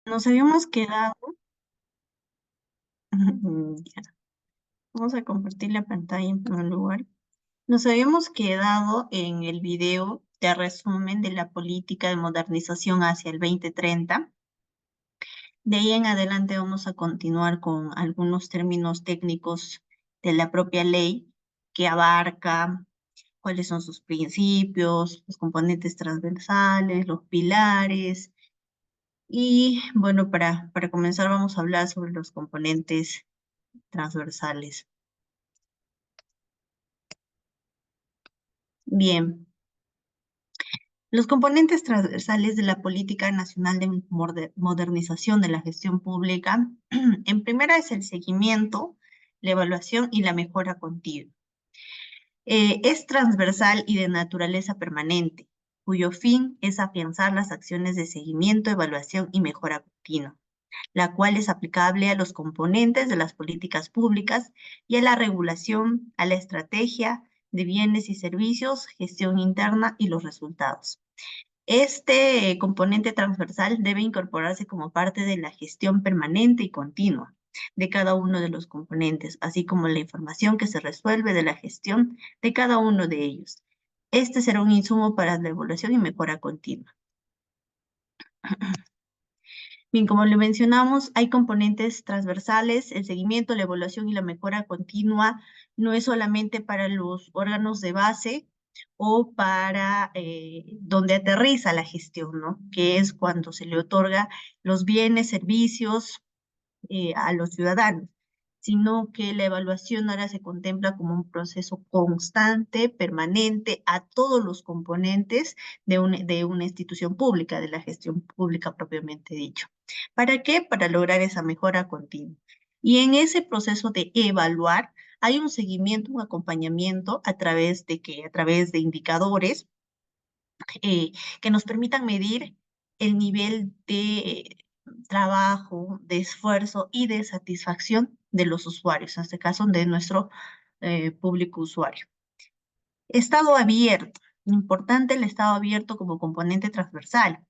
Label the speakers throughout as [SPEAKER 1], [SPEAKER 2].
[SPEAKER 1] Nos habíamos quedado, ya, vamos a compartir la pantalla en primer lugar. Nos habíamos quedado en el video de resumen de la política de modernización hacia el 2030. De ahí en adelante vamos a continuar con algunos términos técnicos de la propia ley que abarca cuáles son sus principios, los componentes transversales, los pilares. Y bueno, para comenzar vamos a hablar sobre los componentes transversales. Bien, los componentes transversales de la Política Nacional de Modernización de la Gestión Pública, en primera es el seguimiento, la evaluación y la mejora continua. Es transversal y de naturaleza permanente, cuyo fin es afianzar las acciones de seguimiento, evaluación y mejora continua, la cual es aplicable a los componentes de las políticas públicas y a la regulación, a la estrategia de bienes y servicios, gestión interna y los resultados. Este componente transversal debe incorporarse como parte de la gestión permanente y continua de cada uno de los componentes, así como la información que se resuelve de la gestión de cada uno de ellos. Este será un insumo para la evaluación y mejora continua. Bien, como le mencionamos, hay componentes transversales, el seguimiento, la evaluación y la mejora continua no es solamente para los órganos de base o para donde aterriza la gestión, ¿no? Que es cuando se le otorga los bienes, servicios a los ciudadanos, sino que la evaluación ahora se contempla como un proceso constante, permanente, a todos los componentes de una institución pública, de la gestión pública propiamente dicho. ¿Para qué? Para lograr esa mejora continua. Y en ese proceso de evaluar, hay un seguimiento, un acompañamiento a través de que, a través de indicadores que nos permitan medir el nivel de trabajo, de esfuerzo y de satisfacción de los usuarios, en este caso de nuestro público usuario. Estado abierto. Importante el estado abierto como componente transversal.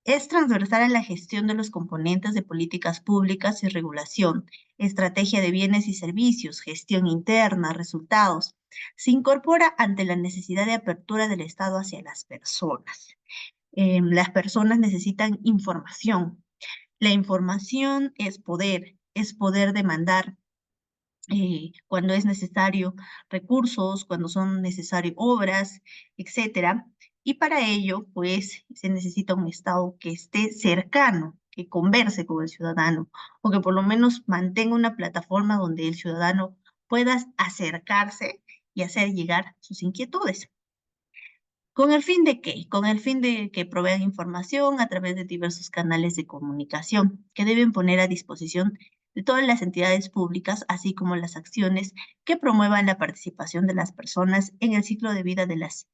[SPEAKER 1] Es transversal a la gestión de los componentes de políticas públicas y regulación, estrategia de bienes y servicios, gestión interna, resultados. Se incorpora ante la necesidad de apertura del Estado hacia las personas. Las personas necesitan información. La información es poder demandar cuando es necesario recursos, cuando son necesarias obras, etcétera. Y para ello, pues, se necesita un Estado que esté cercano, que converse con el ciudadano, o que por lo menos mantenga una plataforma donde el ciudadano pueda acercarse y hacer llegar sus inquietudes. ¿Con el fin de qué? Con el fin de que provean información a través de diversos canales de comunicación que deben poner a disposición de todas las entidades públicas, así como las acciones que promuevan la participación de las personas en el ciclo de vida de las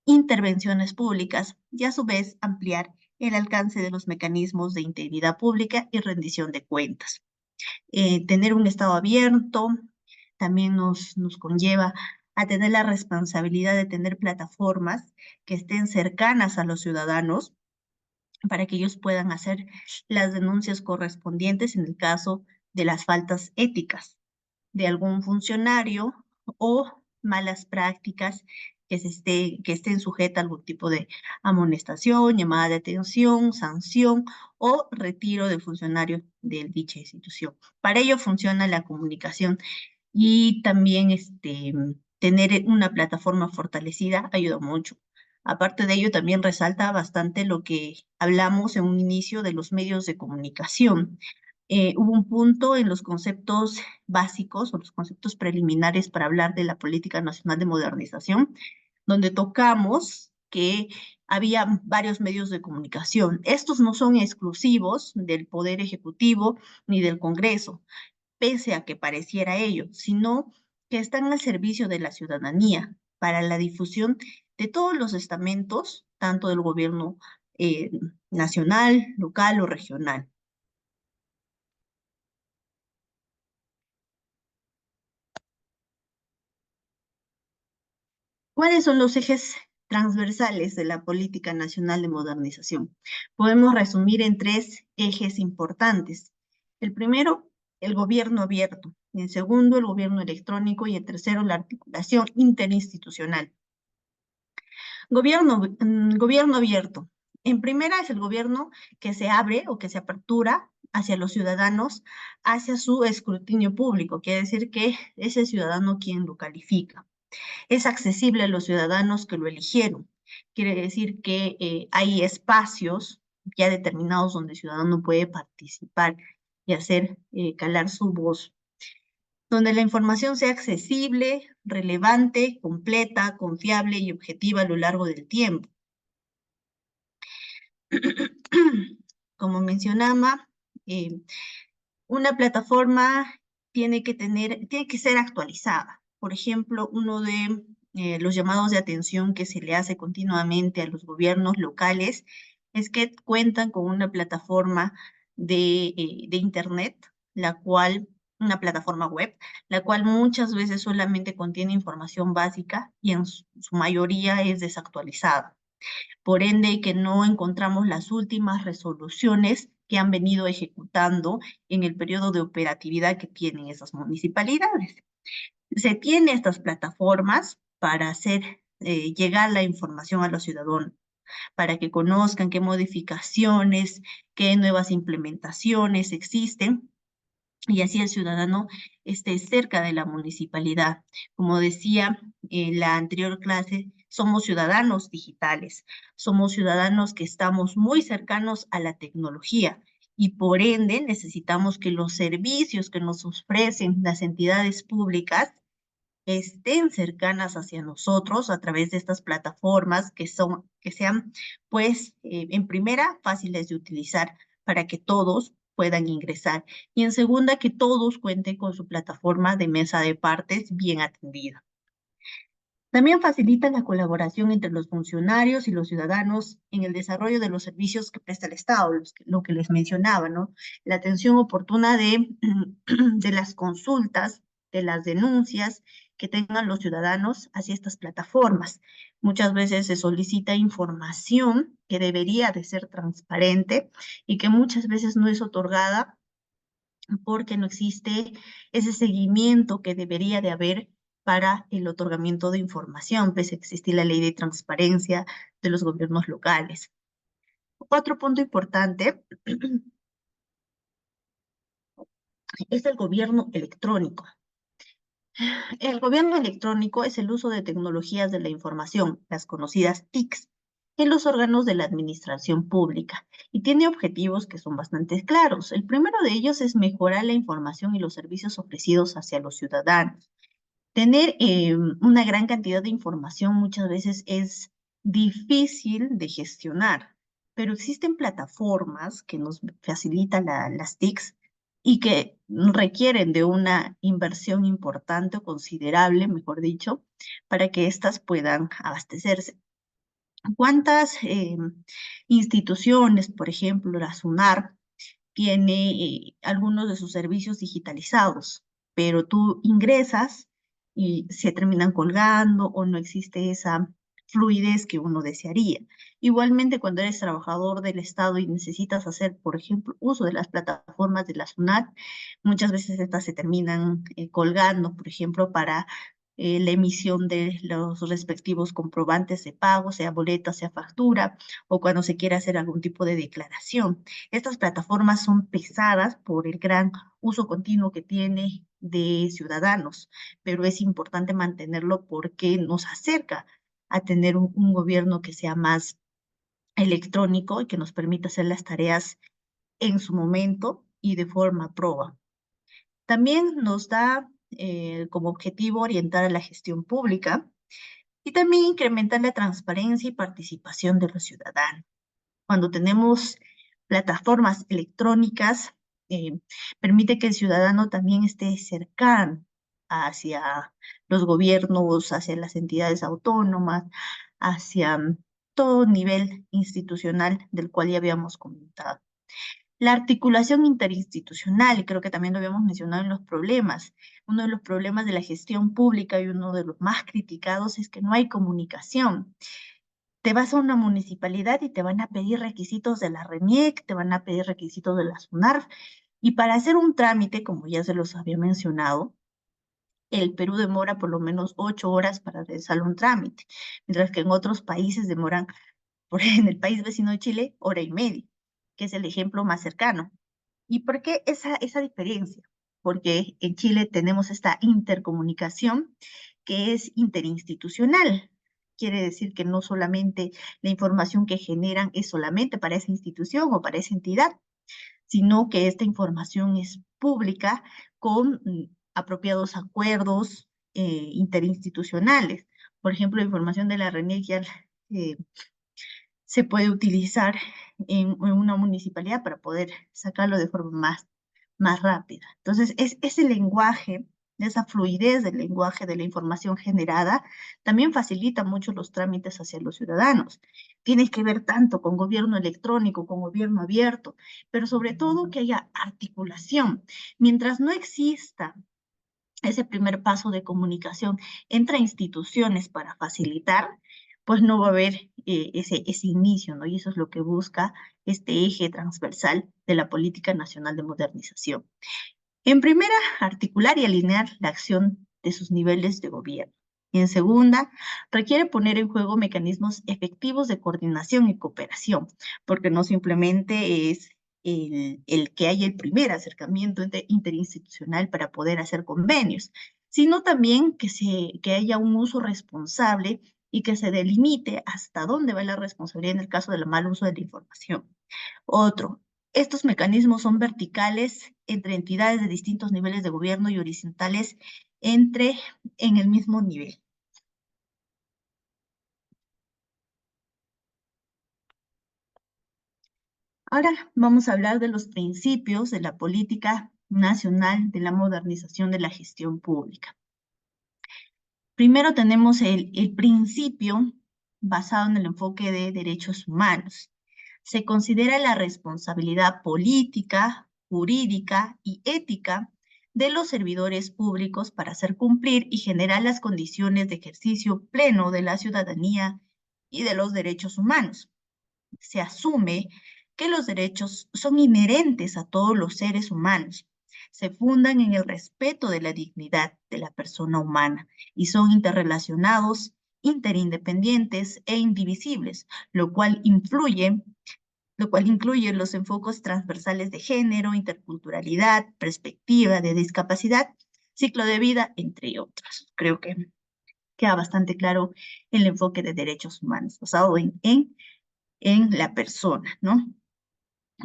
[SPEAKER 1] intervenciones públicas y a su vez ampliar el alcance de los mecanismos de integridad pública y rendición de cuentas. Tener un Estado abierto también nos conlleva a tener la responsabilidad de tener plataformas que estén cercanas a los ciudadanos para que ellos puedan hacer las denuncias correspondientes en el caso de las faltas éticas de algún funcionario o malas prácticas que estén sujetas a algún tipo de amonestación, llamada de atención, sanción o retiro del funcionario de dicha institución. Para ello funciona la comunicación y también tener una plataforma fortalecida ayuda mucho. Aparte de ello, también resalta bastante lo que hablamos en un inicio de los medios de comunicación. Hubo un punto en los conceptos básicos o los conceptos preliminares para hablar de la Política Nacional de Modernización, donde tocamos que había varios medios de comunicación. Estos no son exclusivos del Poder Ejecutivo ni del Congreso, pese a que pareciera ello, sino que están al servicio de la ciudadanía para la difusión de todos los estamentos, tanto del gobierno eh, nacional, local o regional. ¿Cuáles son los ejes transversales de la Política Nacional de Modernización. Podemos resumir en 3 ejes importantes. El primero, el gobierno abierto. El segundo, el gobierno electrónico. Y el tercero, la articulación interinstitucional. Gobierno abierto. En primera es el gobierno que se abre o que se apertura hacia los ciudadanos, hacia su escrutinio público. Quiere decir que es el ciudadano quien lo califica. Es accesible a los ciudadanos que lo eligieron. Quiere decir que hay espacios ya determinados donde el ciudadano puede participar y hacer calar su voz, donde la información sea accesible, relevante, completa, confiable y objetiva a lo largo del tiempo. Como mencionaba, una plataforma tiene que ser actualizada. Por ejemplo, uno de los llamados de atención que se le hace continuamente a los gobiernos locales es que cuentan con una plataforma de Internet, una plataforma web, la cual muchas veces solamente contiene información básica y en su mayoría es desactualizada. Por ende, que no encontramos las últimas resoluciones que han venido ejecutando en el periodo de operatividad que tienen esas municipalidades. Se tiene estas plataformas para hacer llegar la información a los ciudadanos, para que conozcan qué modificaciones, qué nuevas implementaciones existen, y así el ciudadano esté cerca de la municipalidad. Como decía en la anterior clase, somos ciudadanos digitales, somos ciudadanos que estamos muy cercanos a la tecnología y por ende necesitamos que los servicios que nos ofrecen las entidades públicas estén cercanas hacia nosotros a través de estas plataformas que sean, pues, en primera, fáciles de utilizar para que todos puedan ingresar. Y en segunda, que todos cuenten con su plataforma de mesa de partes bien atendida. También facilita la colaboración entre los funcionarios y los ciudadanos en el desarrollo de los servicios que presta el Estado, lo que les mencionaba, ¿no? La atención oportuna de las consultas, de las denuncias que tengan los ciudadanos hacia estas plataformas. Muchas veces se solicita información que debería de ser transparente y que muchas veces no es otorgada porque no existe ese seguimiento que debería de haber para el otorgamiento de información, pese a existir la ley de transparencia de los gobiernos locales. Otro punto importante es el gobierno electrónico. El gobierno electrónico es el uso de tecnologías de la información, las conocidas TICs, en los órganos de la administración pública y tiene objetivos que son bastante claros. El primero de ellos es mejorar la información y los servicios ofrecidos hacia los ciudadanos. Tener una gran cantidad de información muchas veces es difícil de gestionar, pero existen plataformas que nos facilitan las TICs y que requieren de una inversión importante o considerable, mejor dicho, para que éstas puedan abastecerse. ¿Cuántas instituciones, por ejemplo, la SUNAR, tiene algunos de sus servicios digitalizados, pero tú ingresas y se terminan colgando o no existe esa fluidez que uno desearía? Igualmente, cuando eres trabajador del Estado y necesitas hacer, por ejemplo, uso de las plataformas de la SUNAT, muchas veces estas se terminan colgando, por ejemplo, para la emisión de los respectivos comprobantes de pago, sea boleta, sea factura, o cuando se quiere hacer algún tipo de declaración. Estas plataformas son pesadas por el gran uso continuo que tiene de ciudadanos, pero es importante mantenerlo porque nos acerca a tener un gobierno que sea más electrónico y que nos permita hacer las tareas en su momento y de forma proba. También nos da como objetivo orientar a la gestión pública y también incrementar la transparencia y participación de los ciudadanos. Cuando tenemos plataformas electrónicas, permite que el ciudadano también esté cercano hacia los gobiernos, hacia las entidades autónomas, hacia todo nivel institucional del cual ya habíamos comentado. La articulación interinstitucional, creo que también lo habíamos mencionado en los problemas. Uno de los problemas de la gestión pública y uno de los más criticados es que no hay comunicación. te vas a una municipalidad y te van a pedir requisitos de la RENIEC, te van a pedir requisitos de la SUNARF, y para hacer un trámite, como ya se los había mencionado, el Perú demora por lo menos 8 horas para realizar un trámite, mientras que en otros países demoran, por ejemplo, en el país vecino de Chile, hora y media, que es el ejemplo más cercano. ¿Y por qué esa diferencia? Porque en Chile tenemos esta intercomunicación que es interinstitucional. Quiere decir que no solamente la información que generan es solamente para esa institución o para esa entidad, sino que esta información es pública con apropiados acuerdos interinstitucionales. Por ejemplo, la información de la RENIEC ya se puede utilizar en una municipalidad para poder sacarlo de forma más rápida. Entonces, ese lenguaje, esa fluidez del lenguaje de la información generada, también facilita mucho los trámites hacia los ciudadanos. Tiene que ver tanto con gobierno electrónico, con gobierno abierto, pero sobre todo que haya articulación. Mientras no exista ese primer paso de comunicación entre instituciones para facilitar, pues no va a haber ese inicio, ¿no? Y eso es lo que busca este eje transversal de la Política Nacional de Modernización. En primera, articular y alinear la acción de sus niveles de gobierno. Y en segunda, requiere poner en juego mecanismos efectivos de coordinación y cooperación, porque no simplemente es el que haya el primer acercamiento interinstitucional para poder hacer convenios, sino también que haya un uso responsable y que se delimite hasta dónde va la responsabilidad en el caso del mal uso de la información. Otro, estos mecanismos son verticales entre entidades de distintos niveles de gobierno y horizontales en el mismo nivel. Ahora vamos a hablar de los principios de la política nacional de la modernización de la gestión pública. Primero tenemos el principio basado en el enfoque de derechos humanos. Se considera la responsabilidad política, jurídica y ética de los servidores públicos para hacer cumplir y generar las condiciones de ejercicio pleno de la ciudadanía y de los derechos humanos. Se asume que los derechos son inherentes a todos los seres humanos, se fundan en el respeto de la dignidad de la persona humana y son interrelacionados, interindependientes e indivisibles, lo cual incluye los enfoques transversales de género, interculturalidad, perspectiva de discapacidad, ciclo de vida, entre otros. Creo que queda bastante claro el enfoque de derechos humanos basado en la persona, ¿no?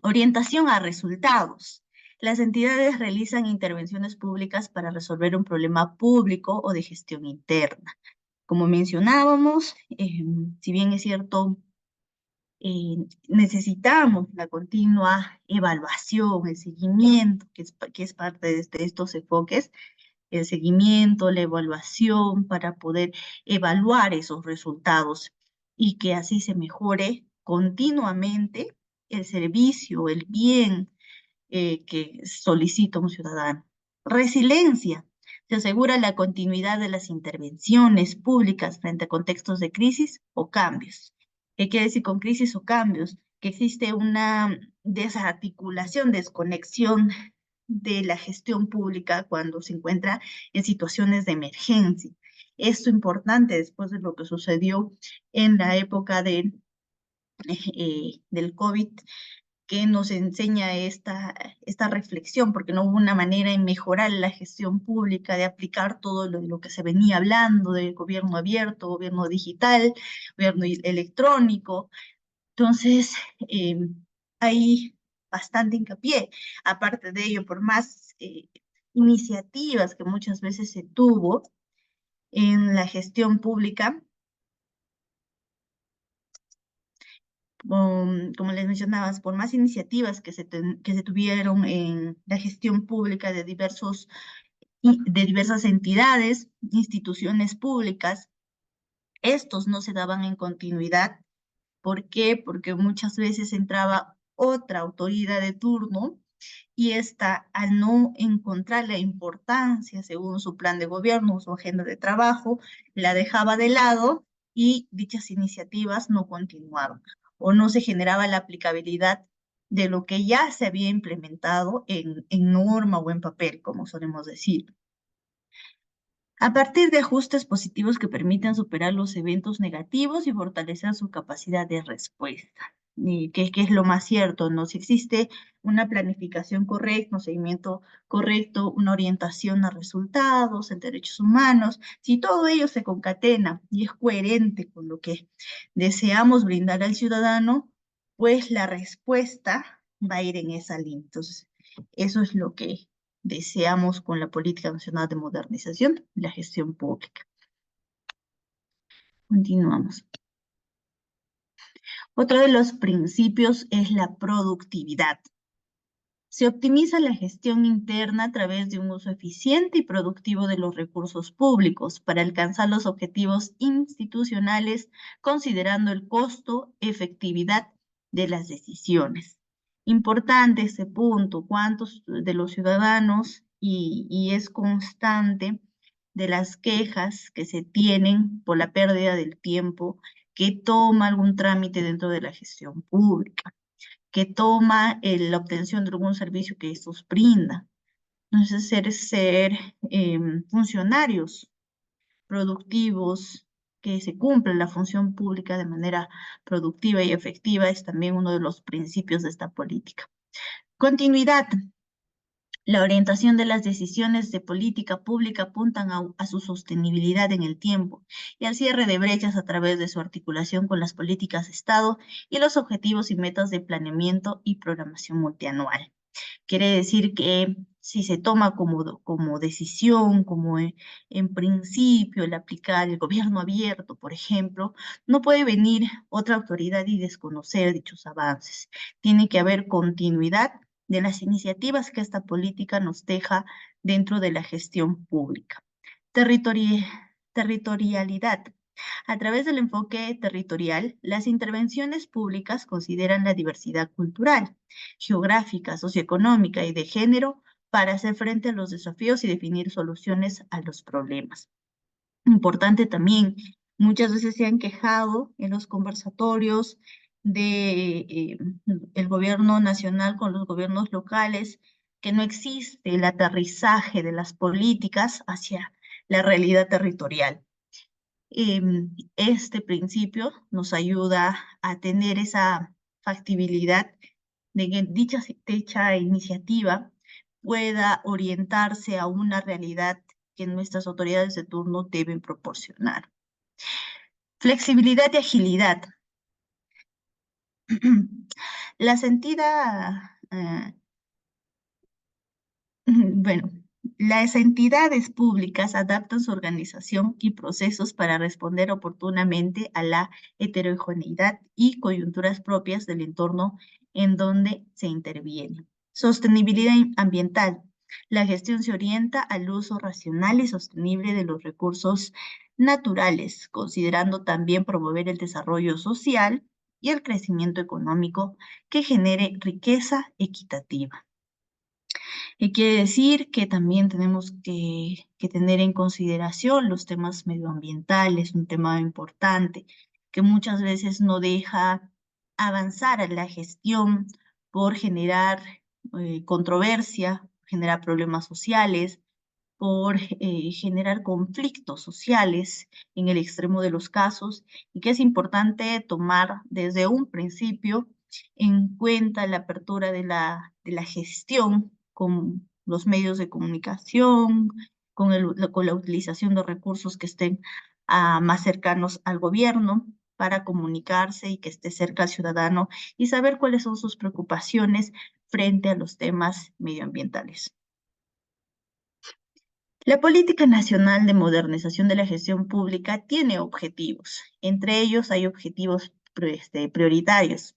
[SPEAKER 1] Orientación a resultados. Las entidades realizan intervenciones públicas para resolver un problema público o de gestión interna. Como mencionábamos, si bien es cierto, necesitamos la continua evaluación, el seguimiento, que es parte de estos enfoques, el seguimiento, la evaluación para poder evaluar esos resultados y que así se mejore continuamente el servicio, el bien que solicita un ciudadano. Resiliencia. Se asegura la continuidad de las intervenciones públicas frente a contextos de crisis o cambios. ¿Qué quiere decir con crisis o cambios? Que existe una desarticulación, desconexión de la gestión pública cuando se encuentra en situaciones de emergencia. Esto es importante después de lo que sucedió en la época del COVID, que nos enseña esta reflexión, porque no hubo una manera en mejorar la gestión pública, de aplicar todo lo que se venía hablando del gobierno abierto, gobierno digital, gobierno electrónico. Entonces, hay bastante hincapié. Aparte de ello, por más iniciativas que muchas veces se tuvo en la gestión pública, como les mencionabas, por más iniciativas que se tuvieron en la gestión pública de diversas entidades, instituciones públicas, estos no se daban en continuidad. ¿Por qué? Porque muchas veces entraba otra autoridad de turno y esta, al no encontrar la importancia según su plan de gobierno, su agenda de trabajo, la dejaba de lado y dichas iniciativas no continuaron o no se generaba la aplicabilidad de lo que ya se había implementado en norma o en papel, como solemos decir. A partir de ajustes positivos que permitan superar los eventos negativos y fortalecer su capacidad de respuesta. Y que es lo más cierto, ¿no? Si existe una planificación correcta, un seguimiento correcto, una orientación a resultados, en derechos humanos, si todo ello se concatena y es coherente con lo que deseamos brindar al ciudadano, pues la respuesta va a ir en esa línea. Entonces, eso es lo que deseamos con la Política Nacional de Modernización y la Gestión Pública. Continuamos. Otro de los principios es la productividad. Se optimiza la gestión interna a través de un uso eficiente y productivo de los recursos públicos para alcanzar los objetivos institucionales, considerando el costo, efectividad de las decisiones. Importante ese punto, cuántos de los ciudadanos, y es constante, de las quejas que se tienen por la pérdida del tiempo que toma algún trámite dentro de la gestión pública, que toma la obtención de algún servicio que estos brindan. Entonces, ser funcionarios productivos, que se cumpla la función pública de manera productiva y efectiva, es también uno de los principios de esta política. Continuidad. La orientación de las decisiones de política pública apuntan a su sostenibilidad en el tiempo y al cierre de brechas a través de su articulación con las políticas de Estado y los objetivos y metas de planeamiento y programación multianual. Quiere decir que si se toma como decisión, como en principio el aplicar el gobierno abierto, por ejemplo, no puede venir otra autoridad y desconocer dichos avances. Tiene que haber continuidad de las iniciativas que esta política nos deja dentro de la gestión pública. Territorialidad. A través del enfoque territorial, las intervenciones públicas consideran la diversidad cultural, geográfica, socioeconómica y de género para hacer frente a los desafíos y definir soluciones a los problemas. Importante también, muchas veces se han quejado en los conversatorios de el gobierno nacional con los gobiernos locales que no existe el aterrizaje de las políticas hacia la realidad territorial. Este principio nos ayuda a tener esa factibilidad de que dicha iniciativa pueda orientarse a una realidad que nuestras autoridades de turno deben proporcionar. Flexibilidad y agilidad. La sentida, bueno, las entidades públicas adaptan su organización y procesos para responder oportunamente a la heterogeneidad y coyunturas propias del entorno en donde se interviene. Sostenibilidad ambiental. La gestión se orienta al uso racional y sostenible de los recursos naturales, considerando también promover el desarrollo social y el crecimiento económico que genere riqueza equitativa. Y quiere decir que también tenemos que tener en consideración los temas medioambientales, un tema importante que muchas veces no deja avanzar a la gestión por generar controversia, generar problemas sociales, por generar conflictos sociales en el extremo de los casos, y que es importante tomar desde un principio en cuenta la apertura de la gestión con los medios de comunicación, con la utilización de recursos que estén más cercanos al gobierno para comunicarse y que esté cerca al ciudadano y saber cuáles son sus preocupaciones frente a los temas medioambientales. La Política Nacional de Modernización de la Gestión Pública tiene objetivos. Entre ellos hay objetivos prioritarios.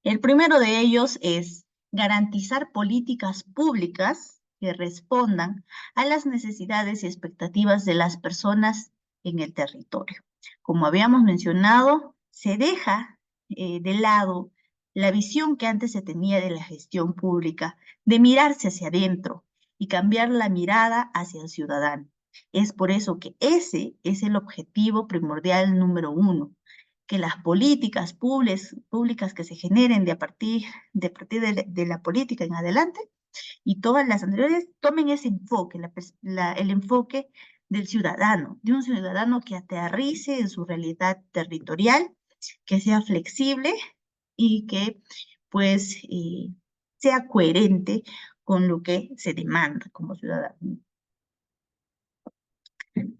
[SPEAKER 1] El primero de ellos es garantizar políticas públicas que respondan a las necesidades y expectativas de las personas en el territorio. Como habíamos mencionado, se deja de lado la visión que antes se tenía de la gestión pública, de mirarse hacia adentro y cambiar la mirada hacia el ciudadano. Es por eso que ese es el objetivo primordial número uno, que las políticas públicas que se generen de la política en adelante y todas las anteriores tomen ese enfoque, el enfoque del ciudadano, de un ciudadano que aterrice en su realidad territorial, que sea flexible y que pues sea coherente con lo que se demanda como ciudadano.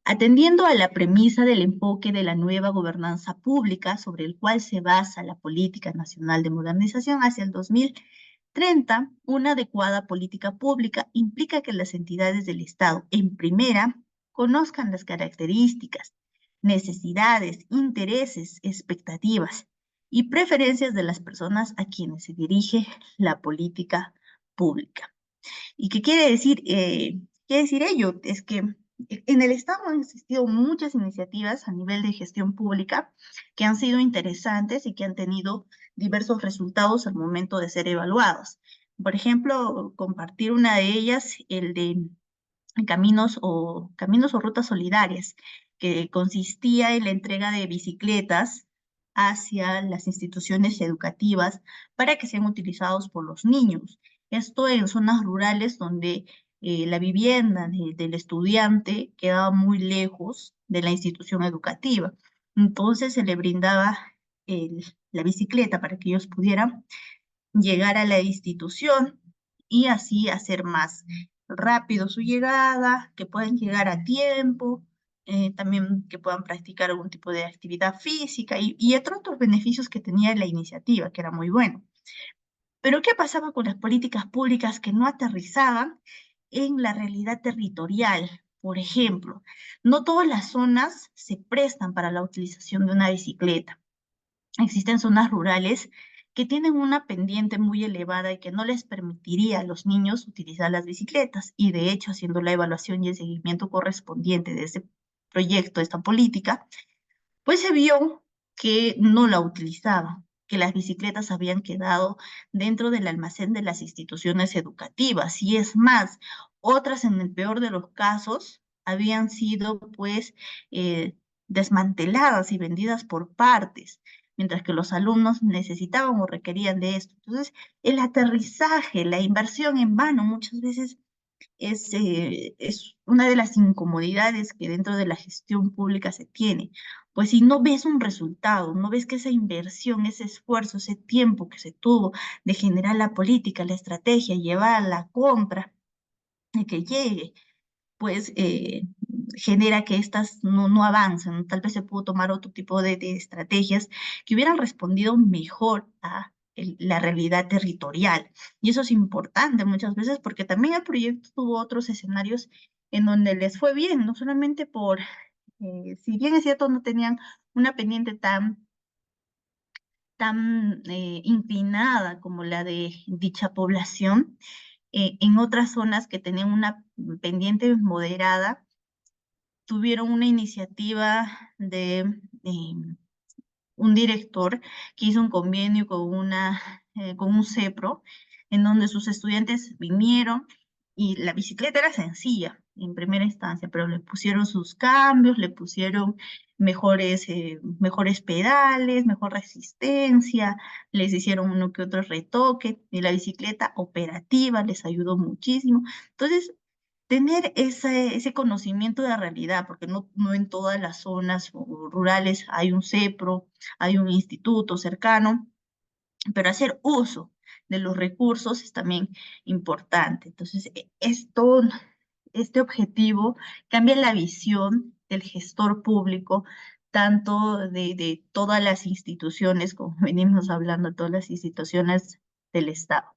[SPEAKER 1] Atendiendo a la premisa del enfoque de la nueva gobernanza pública sobre el cual se basa la Política Nacional de Modernización hacia el 2030, una adecuada política pública implica que las entidades del Estado, en primera, conozcan las características, necesidades, intereses, expectativas y preferencias de las personas a quienes se dirige la política pública. ¿Y qué quiere decir? Quiere decir ello, es que en el Estado han existido muchas iniciativas a nivel de gestión pública que han sido interesantes y que han tenido diversos resultados al momento de ser evaluados. Por ejemplo, compartir una de ellas, el de caminos o rutas solidarias, que consistía en la entrega de bicicletas hacia las instituciones educativas para que sean utilizados por los niños. Esto en zonas rurales donde la vivienda del estudiante quedaba muy lejos de la institución educativa. Entonces se le brindaba la bicicleta para que ellos pudieran llegar a la institución y así hacer más rápido su llegada, que puedan llegar a tiempo, también que puedan practicar algún tipo de actividad física y otros beneficios que tenía la iniciativa, que era muy bueno. Pero ¿qué pasaba con las políticas públicas que no aterrizaban en la realidad territorial? Por ejemplo, no todas las zonas se prestan para la utilización de una bicicleta. Existen zonas rurales que tienen una pendiente muy elevada y que no les permitiría a los niños utilizar las bicicletas. Y de hecho, haciendo la evaluación y el seguimiento correspondiente de ese proyecto, de esta política, pues se vio que no la utilizaban, que las bicicletas habían quedado dentro del almacén de las instituciones educativas. Y es más, otras en el peor de los casos habían sido pues desmanteladas y vendidas por partes, mientras que los alumnos necesitaban o requerían de esto. Entonces, el aterrizaje, la inversión en vano muchas veces es una de las incomodidades que dentro de la gestión pública se tiene. Pues si no ves un resultado, no ves que esa inversión, ese esfuerzo, ese tiempo que se tuvo de generar la política, la estrategia, llevar a la compra, y que llegue, pues genera que estas no avancen, ¿no? Tal vez se pudo tomar otro tipo de estrategias que hubieran respondido mejor a la realidad territorial. Y eso es importante muchas veces porque también el proyecto tuvo otros escenarios en donde les fue bien, no solamente por, si bien es cierto, no tenían una pendiente tan inclinada como la de dicha población, en otras zonas que tenían una pendiente moderada, tuvieron una iniciativa de un director que hizo un convenio con un CEPRO, en donde sus estudiantes vinieron y la bicicleta era sencilla en primera instancia, pero le pusieron sus cambios, le pusieron mejores pedales, mejor resistencia, les hicieron uno que otro retoque y la bicicleta operativa les ayudó muchísimo. Entonces, tener ese conocimiento de la realidad, porque no en todas las zonas rurales hay un CEPRO, hay un instituto cercano, pero hacer uso de los recursos es también importante. Entonces, este objetivo cambia la visión del gestor público, tanto de todas las instituciones, como venimos hablando, todas las instituciones del Estado.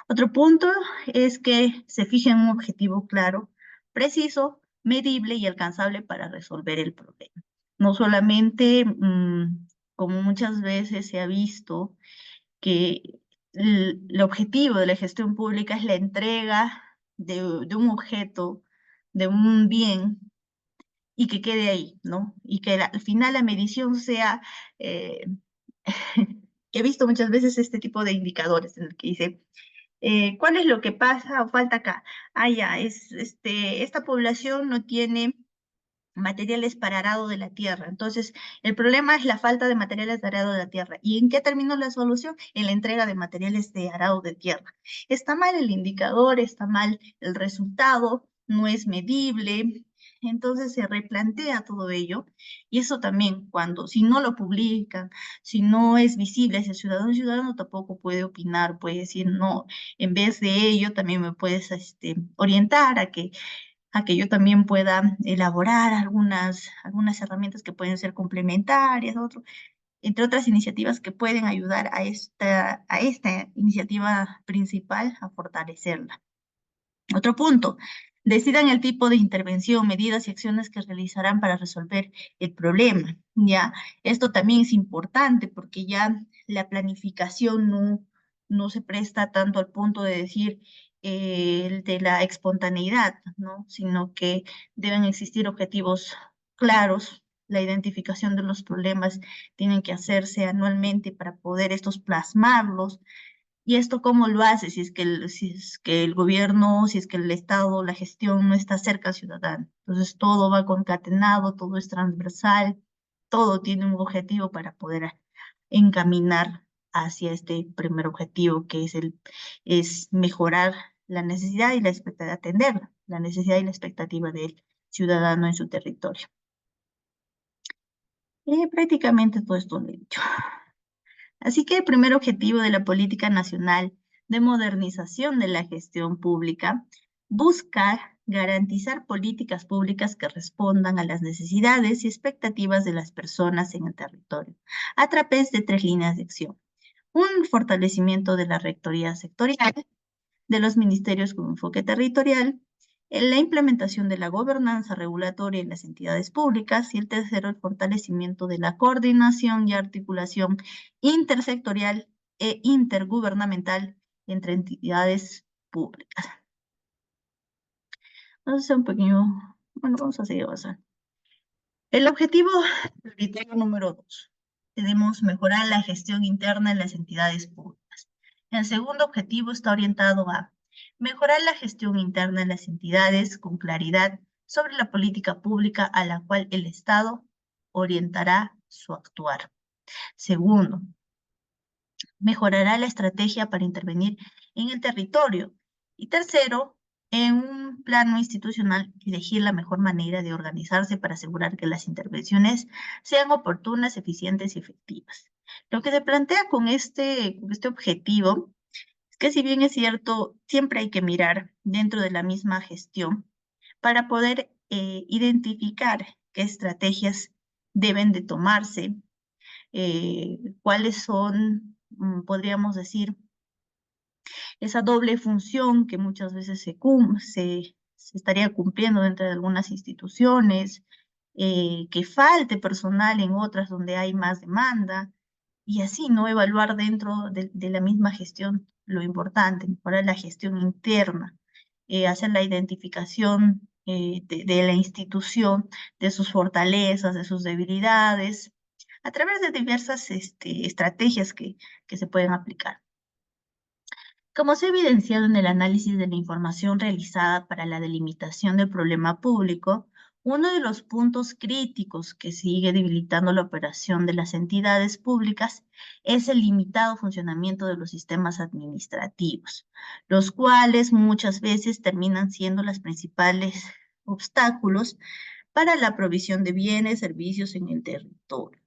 [SPEAKER 1] Otro punto es que se fije un objetivo claro, preciso, medible y alcanzable para resolver el problema. No solamente, como muchas veces se ha visto, que el objetivo de la gestión pública es la entrega de un objeto, de un bien, y que quede ahí, ¿no? Y que al final la medición sea, eh, he visto muchas veces este tipo de indicadores en el que dice, ¿Cuál es lo que pasa o falta acá? Ah, ya, esta población no tiene materiales para arado de la tierra. Entonces, el problema es la falta de materiales de arado de la tierra. ¿Y en qué terminó la solución? En la entrega de materiales de arado de tierra. Está mal el indicador, está mal el resultado, no es medible. Entonces se replantea todo ello y eso también si no lo publican, si no es visible hacia el ciudadano tampoco puede opinar, puede decir no, en vez de ello también me puedes orientar a que yo también pueda elaborar algunas herramientas que pueden ser complementarias, entre otras iniciativas que pueden ayudar a esta iniciativa principal a fortalecerla. Otro punto, decidan el tipo de intervención, medidas y acciones que realizarán para resolver el problema. Ya, esto también es importante porque ya la planificación no se presta tanto al punto de decir el de la espontaneidad, ¿no? Sino que deben existir objetivos claros. La identificación de los problemas tienen que hacerse anualmente para poder estos plasmarlos. ¿Y esto cómo lo hace? Si es que el gobierno, si es que el Estado, la gestión no está cerca al ciudadano. Entonces todo va concatenado, todo es transversal, todo tiene un objetivo para poder encaminar hacia este primer objetivo, que es mejorar la necesidad y la expectativa, atender la necesidad y la expectativa del ciudadano en su territorio. Prácticamente todo esto lo he dicho. Así que el primer objetivo de la política nacional de modernización de la gestión pública busca garantizar políticas públicas que respondan a las necesidades y expectativas de las personas en el territorio, a través de 3 líneas de acción. Un fortalecimiento de la rectoría sectorial, de los ministerios con enfoque territorial, en la implementación de la gobernanza regulatoria en las entidades públicas y el tercero, el fortalecimiento de la coordinación y articulación intersectorial e intergubernamental entre entidades públicas. Vamos a hacer un pequeño, bueno, vamos a seguir avanzando. El objetivo prioritario número 2. Tenemos mejorar la gestión interna en las entidades públicas. El segundo objetivo está orientado a mejorar la gestión interna en las entidades con claridad sobre la política pública a la cual el Estado orientará su actuar. Segundo, mejorará la estrategia para intervenir en el territorio. Y tercero, en un plano institucional, elegir la mejor manera de organizarse para asegurar que las intervenciones sean oportunas, eficientes y efectivas. Lo que se plantea con este objetivo es que, si bien es cierto, siempre hay que mirar dentro de la misma gestión para poder identificar qué estrategias deben de tomarse, cuáles son, podríamos decir, esa doble función que muchas veces se estaría cumpliendo dentro de algunas instituciones, que falte personal en otras donde hay más demanda, y así, ¿no? Evaluar dentro de la misma gestión lo importante, mejorar la gestión interna, hacer la identificación de la institución, de sus fortalezas, de sus debilidades, a través de diversas estrategias que se pueden aplicar. Como se ha evidenciado en el análisis de la información realizada para la delimitación del problema público, uno de los puntos críticos que sigue debilitando la operación de las entidades públicas es el limitado funcionamiento de los sistemas administrativos, los cuales muchas veces terminan siendo los principales obstáculos para la provisión de bienes, servicios en el territorio.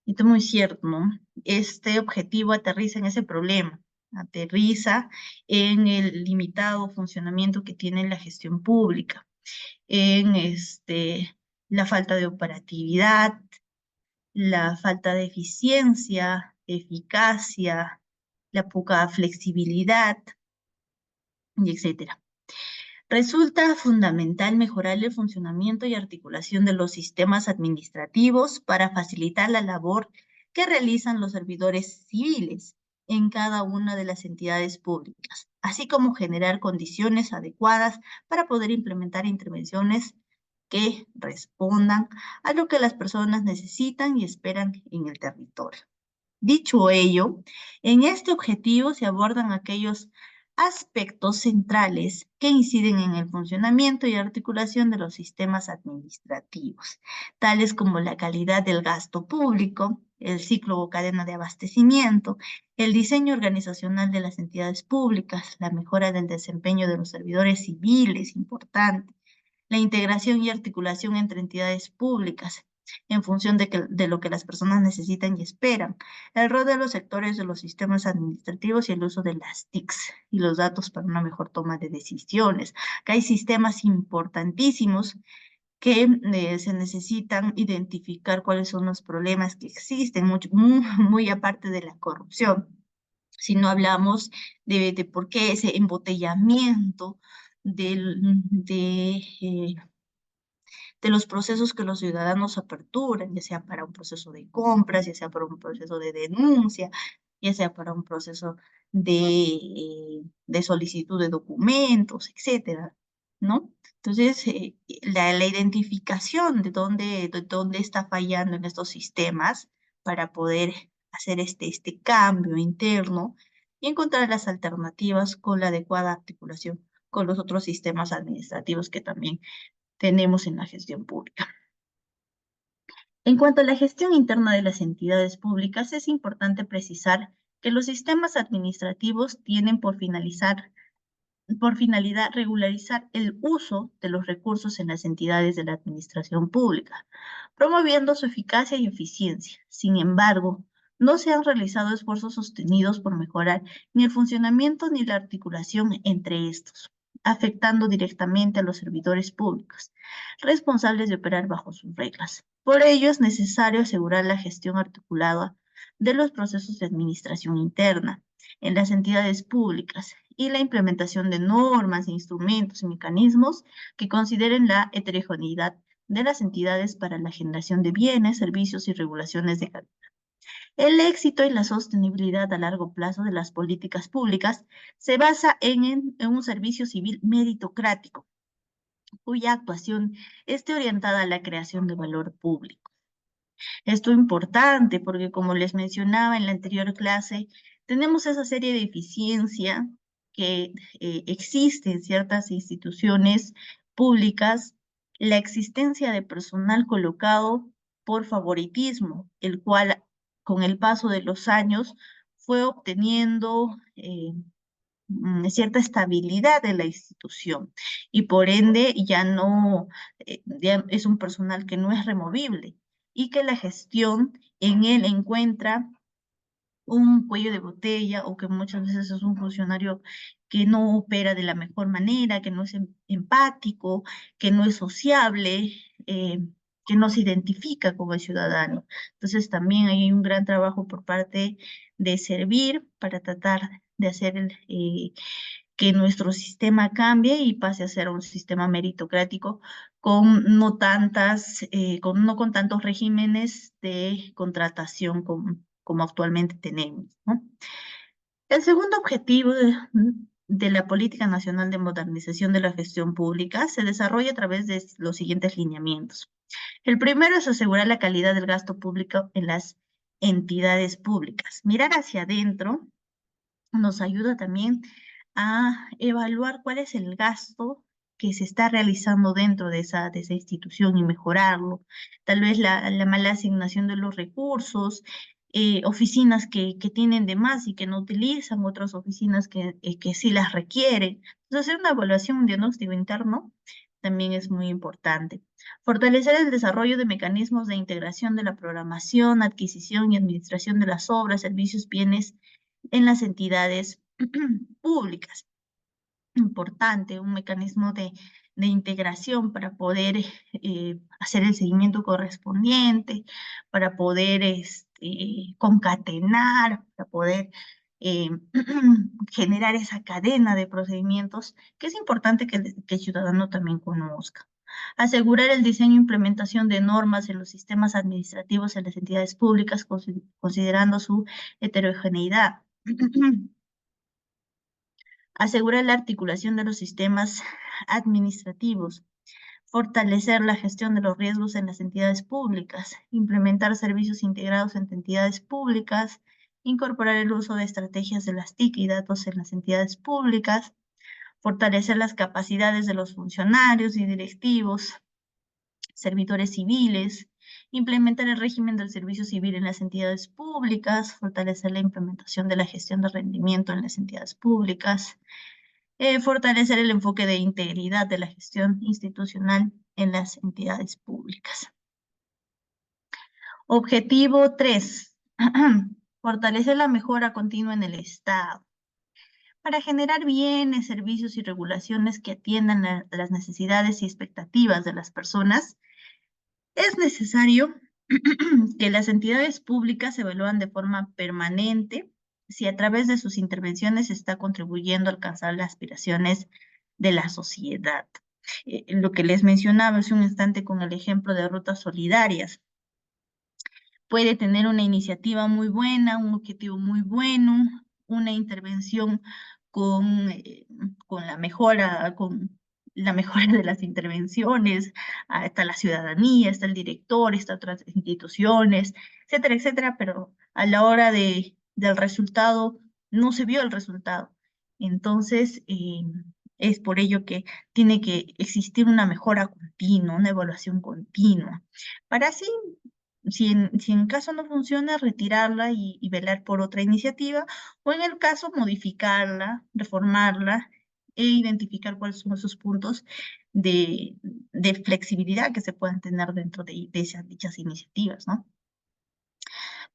[SPEAKER 1] Y esto es muy cierto, ¿no? Este objetivo aterriza en ese problema, aterriza en el limitado funcionamiento que tiene la gestión pública, en la falta de operatividad, la falta de eficiencia, eficacia, la poca flexibilidad, y etcétera. Resulta fundamental mejorar el funcionamiento y articulación de los sistemas administrativos para facilitar la labor que realizan los servidores civiles en cada una de las entidades públicas, así como generar condiciones adecuadas para poder implementar intervenciones que respondan a lo que las personas necesitan y esperan en el territorio. Dicho ello, en este objetivo se abordan aquellos aspectos centrales que inciden en el funcionamiento y articulación de los sistemas administrativos, tales como la calidad del gasto público, el ciclo o cadena de abastecimiento, el diseño organizacional de las entidades públicas, la mejora del desempeño de los servidores civiles, importante, la integración y articulación entre entidades públicas en función de lo que las personas necesitan y esperan, el rol de los sectores de los sistemas administrativos y el uso de las TICs y los datos para una mejor toma de decisiones. Acá hay sistemas importantísimos que se necesitan identificar cuáles son los problemas que existen, muy aparte de la corrupción. Si no hablamos de por qué ese embotellamiento de los procesos que los ciudadanos aperturan, ya sea para un proceso de compras, ya sea para un proceso de denuncia, ya sea para un proceso de solicitud de documentos, etcétera, ¿no? Entonces, la identificación de dónde está fallando en estos sistemas para poder hacer este cambio interno y encontrar las alternativas con la adecuada articulación con los otros sistemas administrativos que también tenemos en la gestión pública. En cuanto a la gestión interna de las entidades públicas, es importante precisar que los sistemas administrativos tienen por finalidad regularizar el uso de los recursos en las entidades de la administración pública, promoviendo su eficacia y eficiencia. Sin embargo, no se han realizado esfuerzos sostenidos por mejorar ni el funcionamiento ni la articulación entre estos, afectando directamente a los servidores públicos, responsables de operar bajo sus reglas. Por ello, es necesario asegurar la gestión articulada de los procesos de administración interna en las entidades públicas y la implementación de normas, instrumentos y mecanismos que consideren la heterogeneidad de las entidades para la generación de bienes, servicios y regulaciones de calidad. El éxito y la sostenibilidad a largo plazo de las políticas públicas se basa en un servicio civil meritocrático, cuya actuación esté orientada a la creación de valor público. Esto es importante porque, como les mencionaba en la anterior clase, tenemos esa serie de eficiencia que existe en ciertas instituciones públicas, la existencia de personal colocado por favoritismo, el cual con el paso de los años fue obteniendo cierta estabilidad de la institución y por ende ya es un personal que no es removible y que la gestión en él encuentra un cuello de botella o que muchas veces es un funcionario que no opera de la mejor manera, que no es empático, que no es sociable, que no se identifica como el ciudadano. Entonces también hay un gran trabajo por parte de servir para tratar de hacer que nuestro sistema cambie y pase a ser un sistema meritocrático con no con tantos regímenes de contratación como actualmente tenemos, ¿no? El segundo objetivo de la Política Nacional de Modernización de la Gestión Pública se desarrolla a través de los siguientes lineamientos. El primero es asegurar la calidad del gasto público en las entidades públicas. Mirar hacia adentro nos ayuda también a evaluar cuál es el gasto que se está realizando dentro de esa institución y mejorarlo. Tal vez la mala asignación de los recursos, oficinas que tienen de más y que no utilizan, otras oficinas que sí las requieren. Entonces, hacer una evaluación, un diagnóstico interno también es muy importante. Fortalecer el desarrollo de mecanismos de integración de la programación, adquisición y administración de las obras, servicios, bienes en las entidades públicas. Importante, un mecanismo de integración para poder hacer el seguimiento correspondiente, para poder concatenar, para poder eh, generar esa cadena de procedimientos que es importante que el ciudadano también conozca. Asegurar el diseño e implementación de normas en los sistemas administrativos en las entidades públicas, considerando su heterogeneidad. Asegurar la articulación de los sistemas administrativos, fortalecer la gestión de los riesgos en las entidades públicas, implementar servicios integrados entre entidades públicas, incorporar el uso de estrategias de las TIC y datos en las entidades públicas, fortalecer las capacidades de los funcionarios y directivos, servidores civiles, implementar el régimen del servicio civil en las entidades públicas, fortalecer la implementación de la gestión de rendimiento en las entidades públicas, fortalecer el enfoque de integridad de la gestión institucional en las entidades públicas. Objetivo 3. Fortalecer la mejora continua en el Estado. Para generar bienes, servicios y regulaciones que atiendan las necesidades y expectativas de las personas, es necesario que las entidades públicas evalúen de forma permanente si a través de sus intervenciones se está contribuyendo a alcanzar las aspiraciones de la sociedad. Lo que les mencionaba hace un instante con el ejemplo de rutas solidarias. Puede tener una iniciativa muy buena, un objetivo muy bueno, una intervención con la mejora, de las intervenciones, está la ciudadanía, está el director, está otras instituciones, etcétera, etcétera, pero a la hora del resultado no se vio el resultado. Entonces, es por ello que tiene que existir una mejora continua, una evaluación continua, para así si en caso no funciona, retirarla y velar por otra iniciativa, o en el caso, modificarla, reformarla e identificar cuáles son esos puntos de flexibilidad que se puedan tener dentro de dichas iniciativas, ¿no?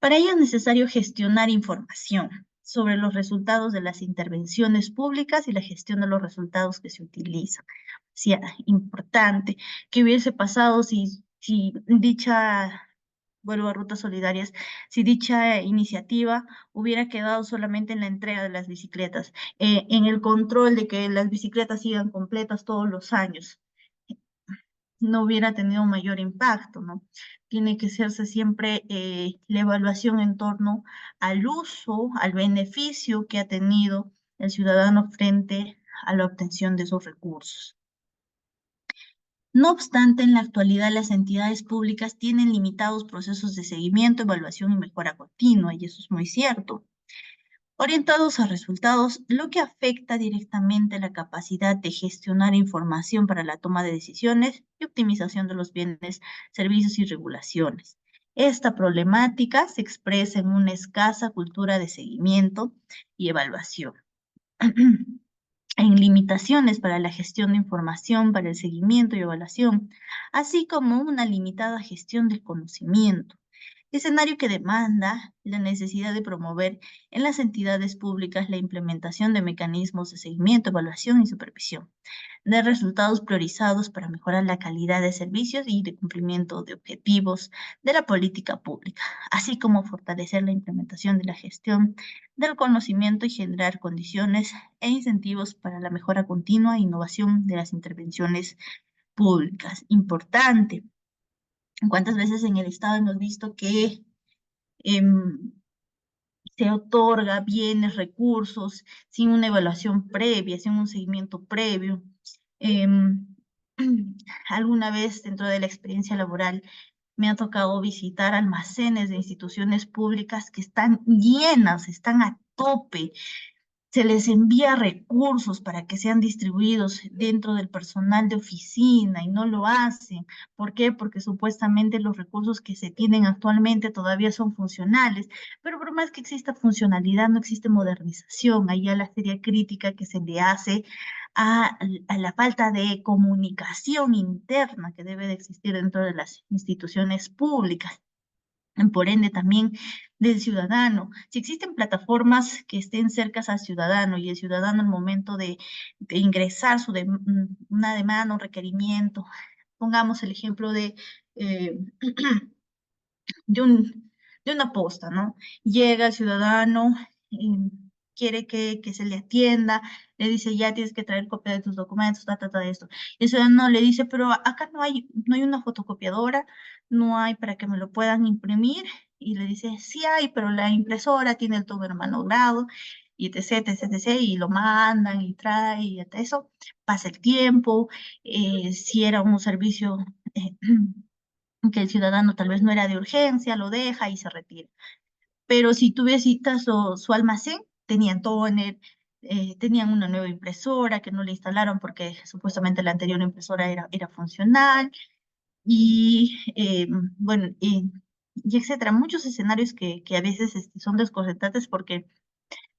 [SPEAKER 1] Para ello es necesario gestionar información sobre los resultados de las intervenciones públicas y la gestión de los resultados que se utilizan. Sí, importante que hubiese pasado si vuelvo a Rutas Solidarias, si dicha iniciativa hubiera quedado solamente en la entrega de las bicicletas, en el control de que las bicicletas sigan completas todos los años, no hubiera tenido mayor impacto, ¿no? Tiene que hacerse siempre la evaluación en torno al uso, al beneficio que ha tenido el ciudadano frente a la obtención de esos recursos. No obstante, en la actualidad las entidades públicas tienen limitados procesos de seguimiento, evaluación y mejora continua, y eso es muy cierto, orientados a resultados, lo que afecta directamente la capacidad de gestionar información para la toma de decisiones y optimización de los bienes, servicios y regulaciones. Esta problemática se expresa en una escasa cultura de seguimiento y evaluación. En limitaciones para la gestión de información, para el seguimiento y evaluación, así como una limitada gestión del conocimiento, escenario que demanda la necesidad de promover en las entidades públicas la implementación de mecanismos de seguimiento, evaluación y supervisión, de resultados priorizados para mejorar la calidad de servicios y de cumplimiento de objetivos de la política pública, así como fortalecer la implementación de la gestión del conocimiento y generar condiciones e incentivos para la mejora continua e innovación de las intervenciones públicas. Importante. ¿Cuántas veces en el Estado hemos visto que se otorga bienes, recursos, sin una evaluación previa, sin un seguimiento previo? Alguna vez dentro de la experiencia laboral me ha tocado visitar almacenes de instituciones públicas que están llenas, están a tope, se les envía recursos para que sean distribuidos dentro del personal de oficina y no lo hacen. ¿Por qué? Porque supuestamente los recursos que se tienen actualmente todavía son funcionales, pero por más que exista funcionalidad, no existe modernización. Ahí a la seria crítica que se le hace a la falta de comunicación interna que debe de existir dentro de las instituciones públicas. Por ende también del ciudadano. Si existen plataformas que estén cercas al ciudadano y el ciudadano al momento de ingresar una demanda, un requerimiento, pongamos el ejemplo eh, de, de una posta, ¿no? Llega el ciudadano y quiere que se le atienda, le dice, ya tienes que traer copia de tus documentos, de esto. Y el ciudadano le dice, pero acá no hay una fotocopiadora, no hay para que me lo puedan imprimir. Y le dice, sí hay, pero la impresora tiene el todo hermanogrado, y etc, etc, etc, y lo mandan y trae, y hasta eso pasa el tiempo. Si era un servicio que el ciudadano tal vez no era de urgencia, lo deja y se retira. pero si tú visitas su almacén, tenían todo tenían una nueva impresora que no le instalaron porque supuestamente la anterior impresora era funcional, y bueno, y etcétera. Muchos escenarios que a veces son desconcertantes porque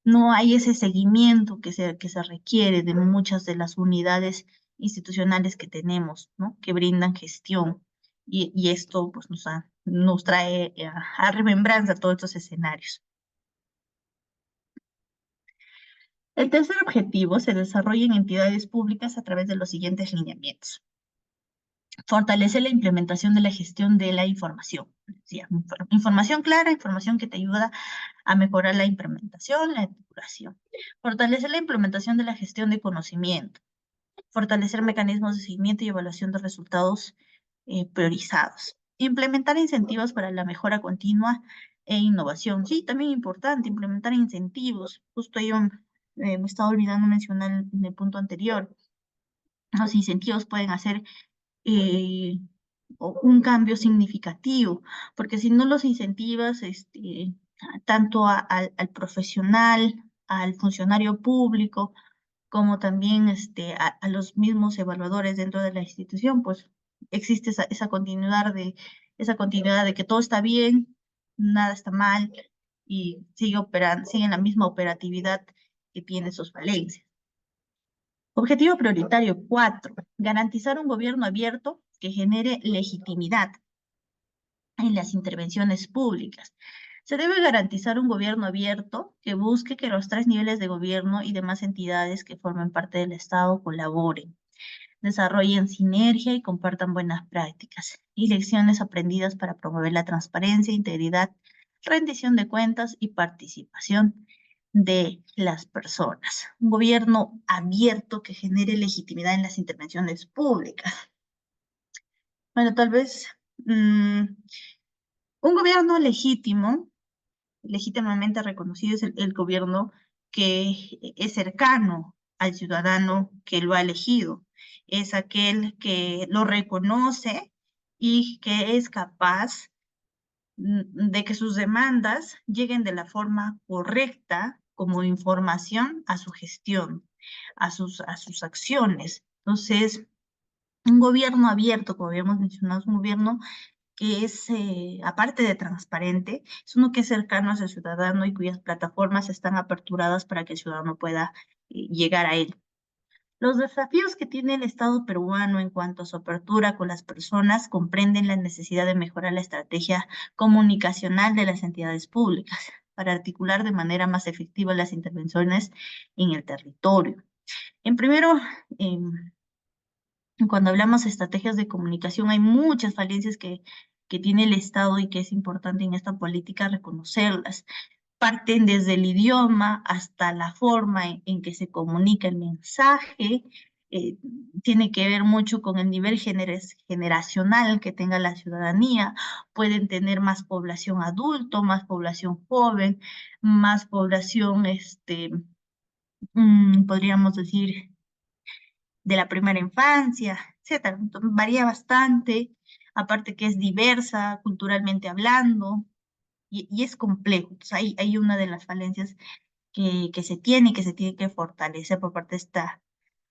[SPEAKER 1] no hay ese seguimiento que se requiere de muchas de las unidades institucionales que tenemos, ¿no? Que brindan gestión. Y esto pues, nos trae a remembranza todos estos escenarios. El tercer objetivo se desarrolla en entidades públicas a través de los siguientes lineamientos. Fortalece la implementación de la gestión de la información. Sí, información clara, información que te ayuda a mejorar la implementación, la depuración. Fortalecer la implementación de la gestión de conocimiento. Fortalecer mecanismos de seguimiento y evaluación de resultados priorizados. Implementar incentivos para la mejora continua e innovación. Sí, también importante implementar incentivos. Justo yo me estaba olvidando mencionar en el punto anterior. Los incentivos pueden hacer eh, un cambio significativo, porque si no los incentivas, tanto al profesional, al funcionario público, como también a los mismos evaluadores dentro de la institución, pues existe esa continuidad de que todo está bien, nada está mal y sigue en la misma operatividad que tiene sus falencias. Objetivo prioritario 4, garantizar un gobierno abierto que genere legitimidad en las intervenciones públicas. Se debe garantizar un gobierno abierto que busque que los 3 niveles de gobierno y demás entidades que formen parte del Estado colaboren, desarrollen sinergia y compartan buenas prácticas y lecciones aprendidas para promover la transparencia, integridad, rendición de cuentas y participación de las personas. Un gobierno abierto que genere legitimidad en las intervenciones públicas. Bueno, tal vez un gobierno legítimamente reconocido es el gobierno que es cercano al ciudadano que lo ha elegido. Es aquel que lo reconoce y que es capaz de que sus demandas lleguen de la forma correcta como información a su gestión, a sus acciones. Entonces, un gobierno abierto, como habíamos mencionado, es un gobierno que es, aparte de transparente, es uno que es cercano hacia el ciudadano y cuyas plataformas están aperturadas para que el ciudadano pueda llegar a él. Los desafíos que tiene el Estado peruano en cuanto a su apertura con las personas comprenden la necesidad de mejorar la estrategia comunicacional de las entidades públicas para articular de manera más efectiva las intervenciones en el territorio. En primero, cuando hablamos de estrategias de comunicación, hay muchas falencias que tiene el Estado y que es importante en esta política reconocerlas. Parten desde el idioma hasta la forma en que se comunica el mensaje. eh, Tiene que ver mucho con el nivel generacional que tenga la ciudadanía. Pueden tener más población adulto, más población joven, más población, podríamos decir, de la primera infancia, etcétera. Entonces, varía bastante, aparte que es diversa culturalmente hablando y es complejo. Entonces, hay una de las falencias que se tiene y que se tiene que fortalecer por parte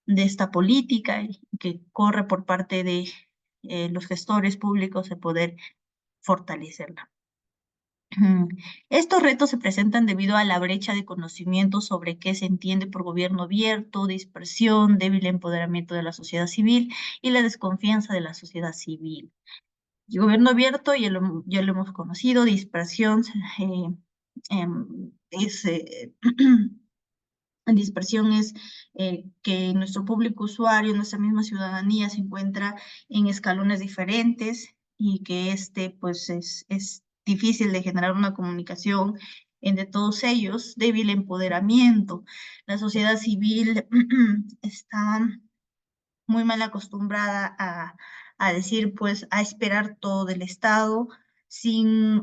[SPEAKER 1] de esta política y que corre por parte de los gestores públicos de poder fortalecerla. Estos retos se presentan debido a la brecha de conocimiento sobre qué se entiende por gobierno abierto, dispersión, débil empoderamiento de la sociedad civil y la desconfianza de la sociedad civil. El gobierno abierto ya lo hemos conocido, dispersión es dispersión es que nuestro público usuario, nuestra misma ciudadanía se encuentra en escalones diferentes y que pues es difícil de generar una comunicación entre todos ellos, débil empoderamiento. La sociedad civil está muy mal acostumbrada a decir, pues, a esperar todo del Estado,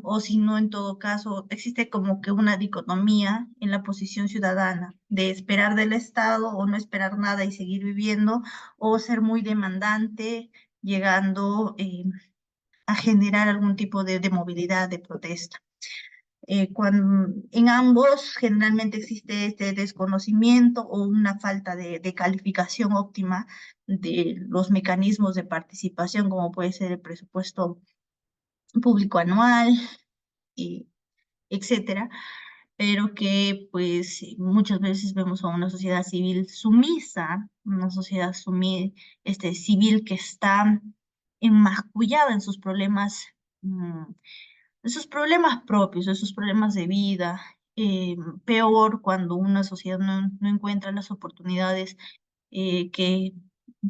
[SPEAKER 1] o si no, en todo caso, existe como que una dicotomía en la posición ciudadana de esperar del Estado o no esperar nada y seguir viviendo, o ser muy demandante, llegando a generar algún tipo de movilidad, de protesta. En ambos generalmente existe este desconocimiento o una falta de calificación óptima de los mecanismos de participación, como puede ser el presupuesto público anual, eh, etcétera, pero que pues muchas veces vemos a una sociedad civil sumisa, una sociedad civil que está enmascullada en sus problemas, esos problemas propios, esos problemas de vida. Peor cuando una sociedad no encuentra las oportunidades eh, que,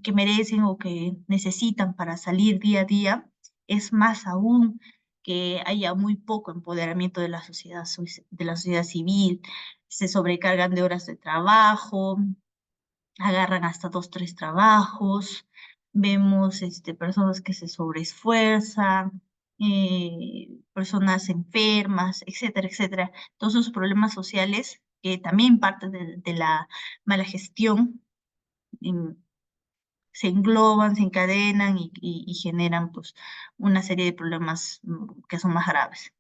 [SPEAKER 1] que merecen o que necesitan para salir día a día. Es más aún que haya muy poco empoderamiento de la de la sociedad civil. Se sobrecargan de horas de trabajo, agarran hasta dos, tres trabajos, vemos personas que se sobreesfuerzan, personas enfermas, etcétera, etcétera. Todos esos problemas sociales que también parten de la mala gestión, em, se engloban, se encadenan y generan pues una serie de problemas que son más graves.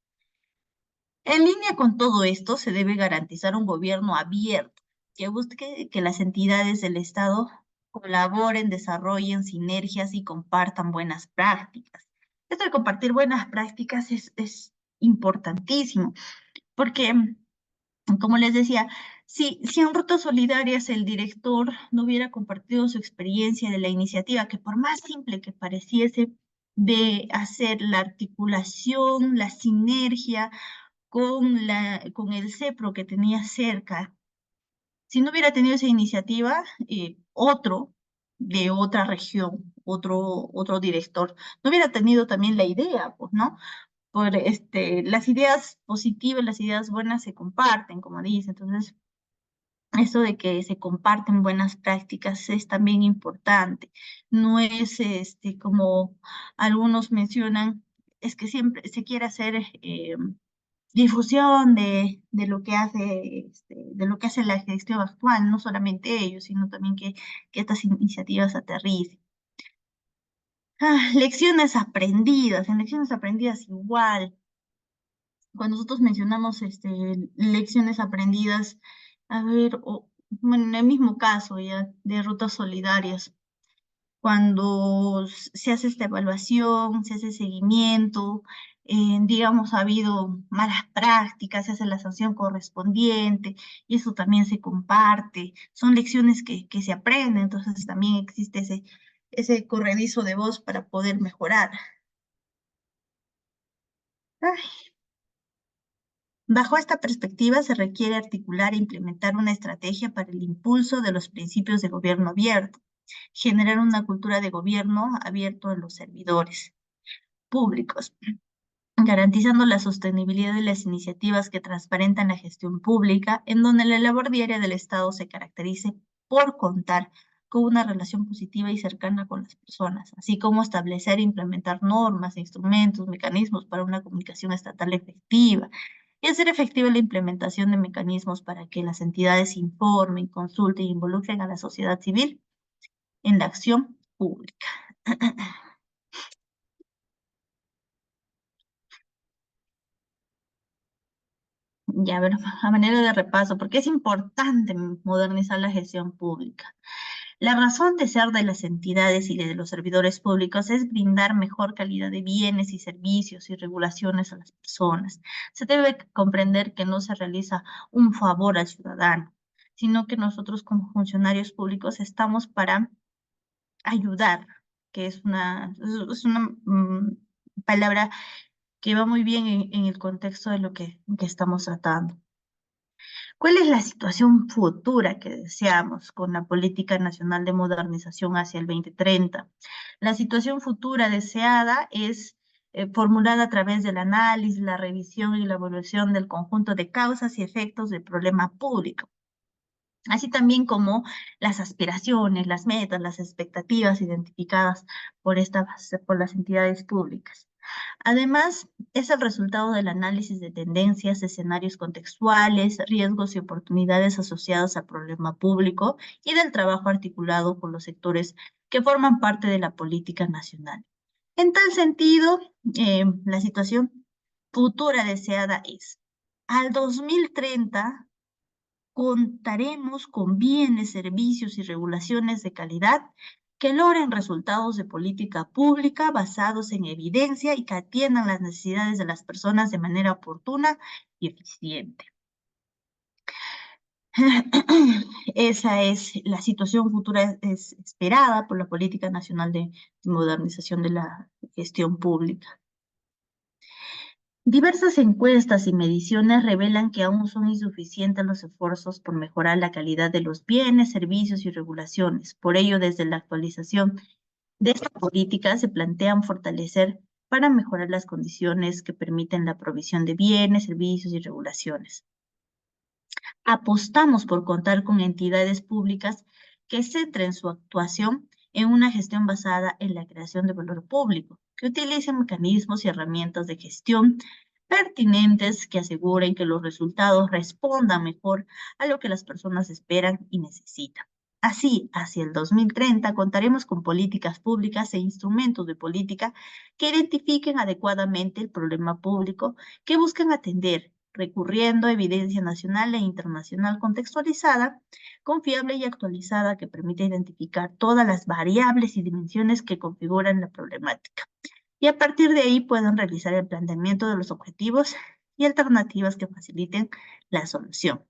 [SPEAKER 1] En línea con todo esto, se debe garantizar un gobierno abierto que busque que las entidades del Estado colaboren, desarrollen sinergias y compartan buenas prácticas. Esto de compartir buenas prácticas es importantísimo, porque, como les decía, si en Rutas Solidarias el director no hubiera compartido su experiencia de la iniciativa, que por más simple que pareciese, de hacer la articulación, la sinergia, con el CEPRO que tenía cerca. Si no hubiera tenido esa iniciativa, otro de otra región, otro director, no hubiera tenido también la idea, pues, ¿no? Las ideas positivas, las ideas buenas se comparten, como dice. Entonces, eso de que se comparten buenas prácticas es también importante. No es como algunos mencionan, es que siempre se quiere hacer difusión de lo que hace, de lo que hace la gestión actual, no solamente ellos, sino también que estas iniciativas aterricen. Lecciones aprendidas, en lecciones aprendidas igual. Cuando nosotros mencionamos lecciones aprendidas, a ver, bueno, en el mismo caso ya de rutas solidarias, cuando se hace esta evaluación, se hace seguimiento, digamos, ha habido malas prácticas, se hace la sanción correspondiente y eso también se comparte. Son lecciones que se aprenden, entonces también existe ese corredizo de voz para poder mejorar. Ay, bajo esta perspectiva, se requiere articular e implementar una estrategia para el impulso de los principios de gobierno abierto, generar una cultura de gobierno abierto en los servidores públicos, garantizando la sostenibilidad de las iniciativas que transparentan la gestión pública, en donde la labor diaria del Estado se caracterice por contar con una relación positiva y cercana con las personas, así como establecer e implementar normas, instrumentos, mecanismos para una comunicación estatal efectiva y hacer efectiva la implementación de mecanismos para que las entidades informen, consulten e involucren a la sociedad civil en la acción pública. Ya, a ver, a manera de repaso, porque es importante modernizar la gestión pública. La razón de ser de las entidades y de los servidores públicos es brindar mejor calidad de bienes y servicios y regulaciones a las personas. Se debe comprender que no se realiza un favor al ciudadano, sino que nosotros como funcionarios públicos estamos para ayudar, que es una palabra que va muy bien en el contexto de lo que estamos tratando. ¿Cuál es la situación futura que deseamos con la Política Nacional de Modernización hacia el 2030? La situación futura deseada es formulada a través del análisis, la revisión y la evaluación del conjunto de causas y efectos del problema público, así también como las aspiraciones, las metas, las expectativas identificadas por las entidades públicas. Además, es el resultado del análisis de tendencias, escenarios contextuales, riesgos y oportunidades asociados al problema público y del trabajo articulado con los sectores que forman parte de la política nacional. En tal sentido, la situación futura deseada es Al 2030 contaremos con bienes, servicios y regulaciones de calidad que logren resultados de política pública basados en evidencia y que atiendan las necesidades de las personas de manera oportuna y eficiente. Esa es la situación futura es esperada por la Política Nacional de Modernización de la Gestión Pública. Diversas encuestas y mediciones revelan que aún son insuficientes los esfuerzos por mejorar la calidad de los bienes, servicios y regulaciones. Por ello, desde la actualización de esta política se plantean fortalecer para mejorar las condiciones que permiten la provisión de bienes, servicios y regulaciones. Apostamos por contar con entidades públicas que centren su actuación en una gestión basada en la creación de valor público, que utilicen mecanismos y herramientas de gestión pertinentes que aseguren que los resultados respondan mejor a lo que las personas esperan y necesitan. Así, hacia el 2030 contaremos con políticas públicas e instrumentos de política que identifiquen adecuadamente el problema público que buscan atender, recurriendo a evidencia nacional e internacional contextualizada, confiable y actualizada que permita identificar todas las variables y dimensiones que configuran la problemática. Y a partir de ahí pueden realizar el planteamiento de los objetivos y alternativas que faciliten la solución.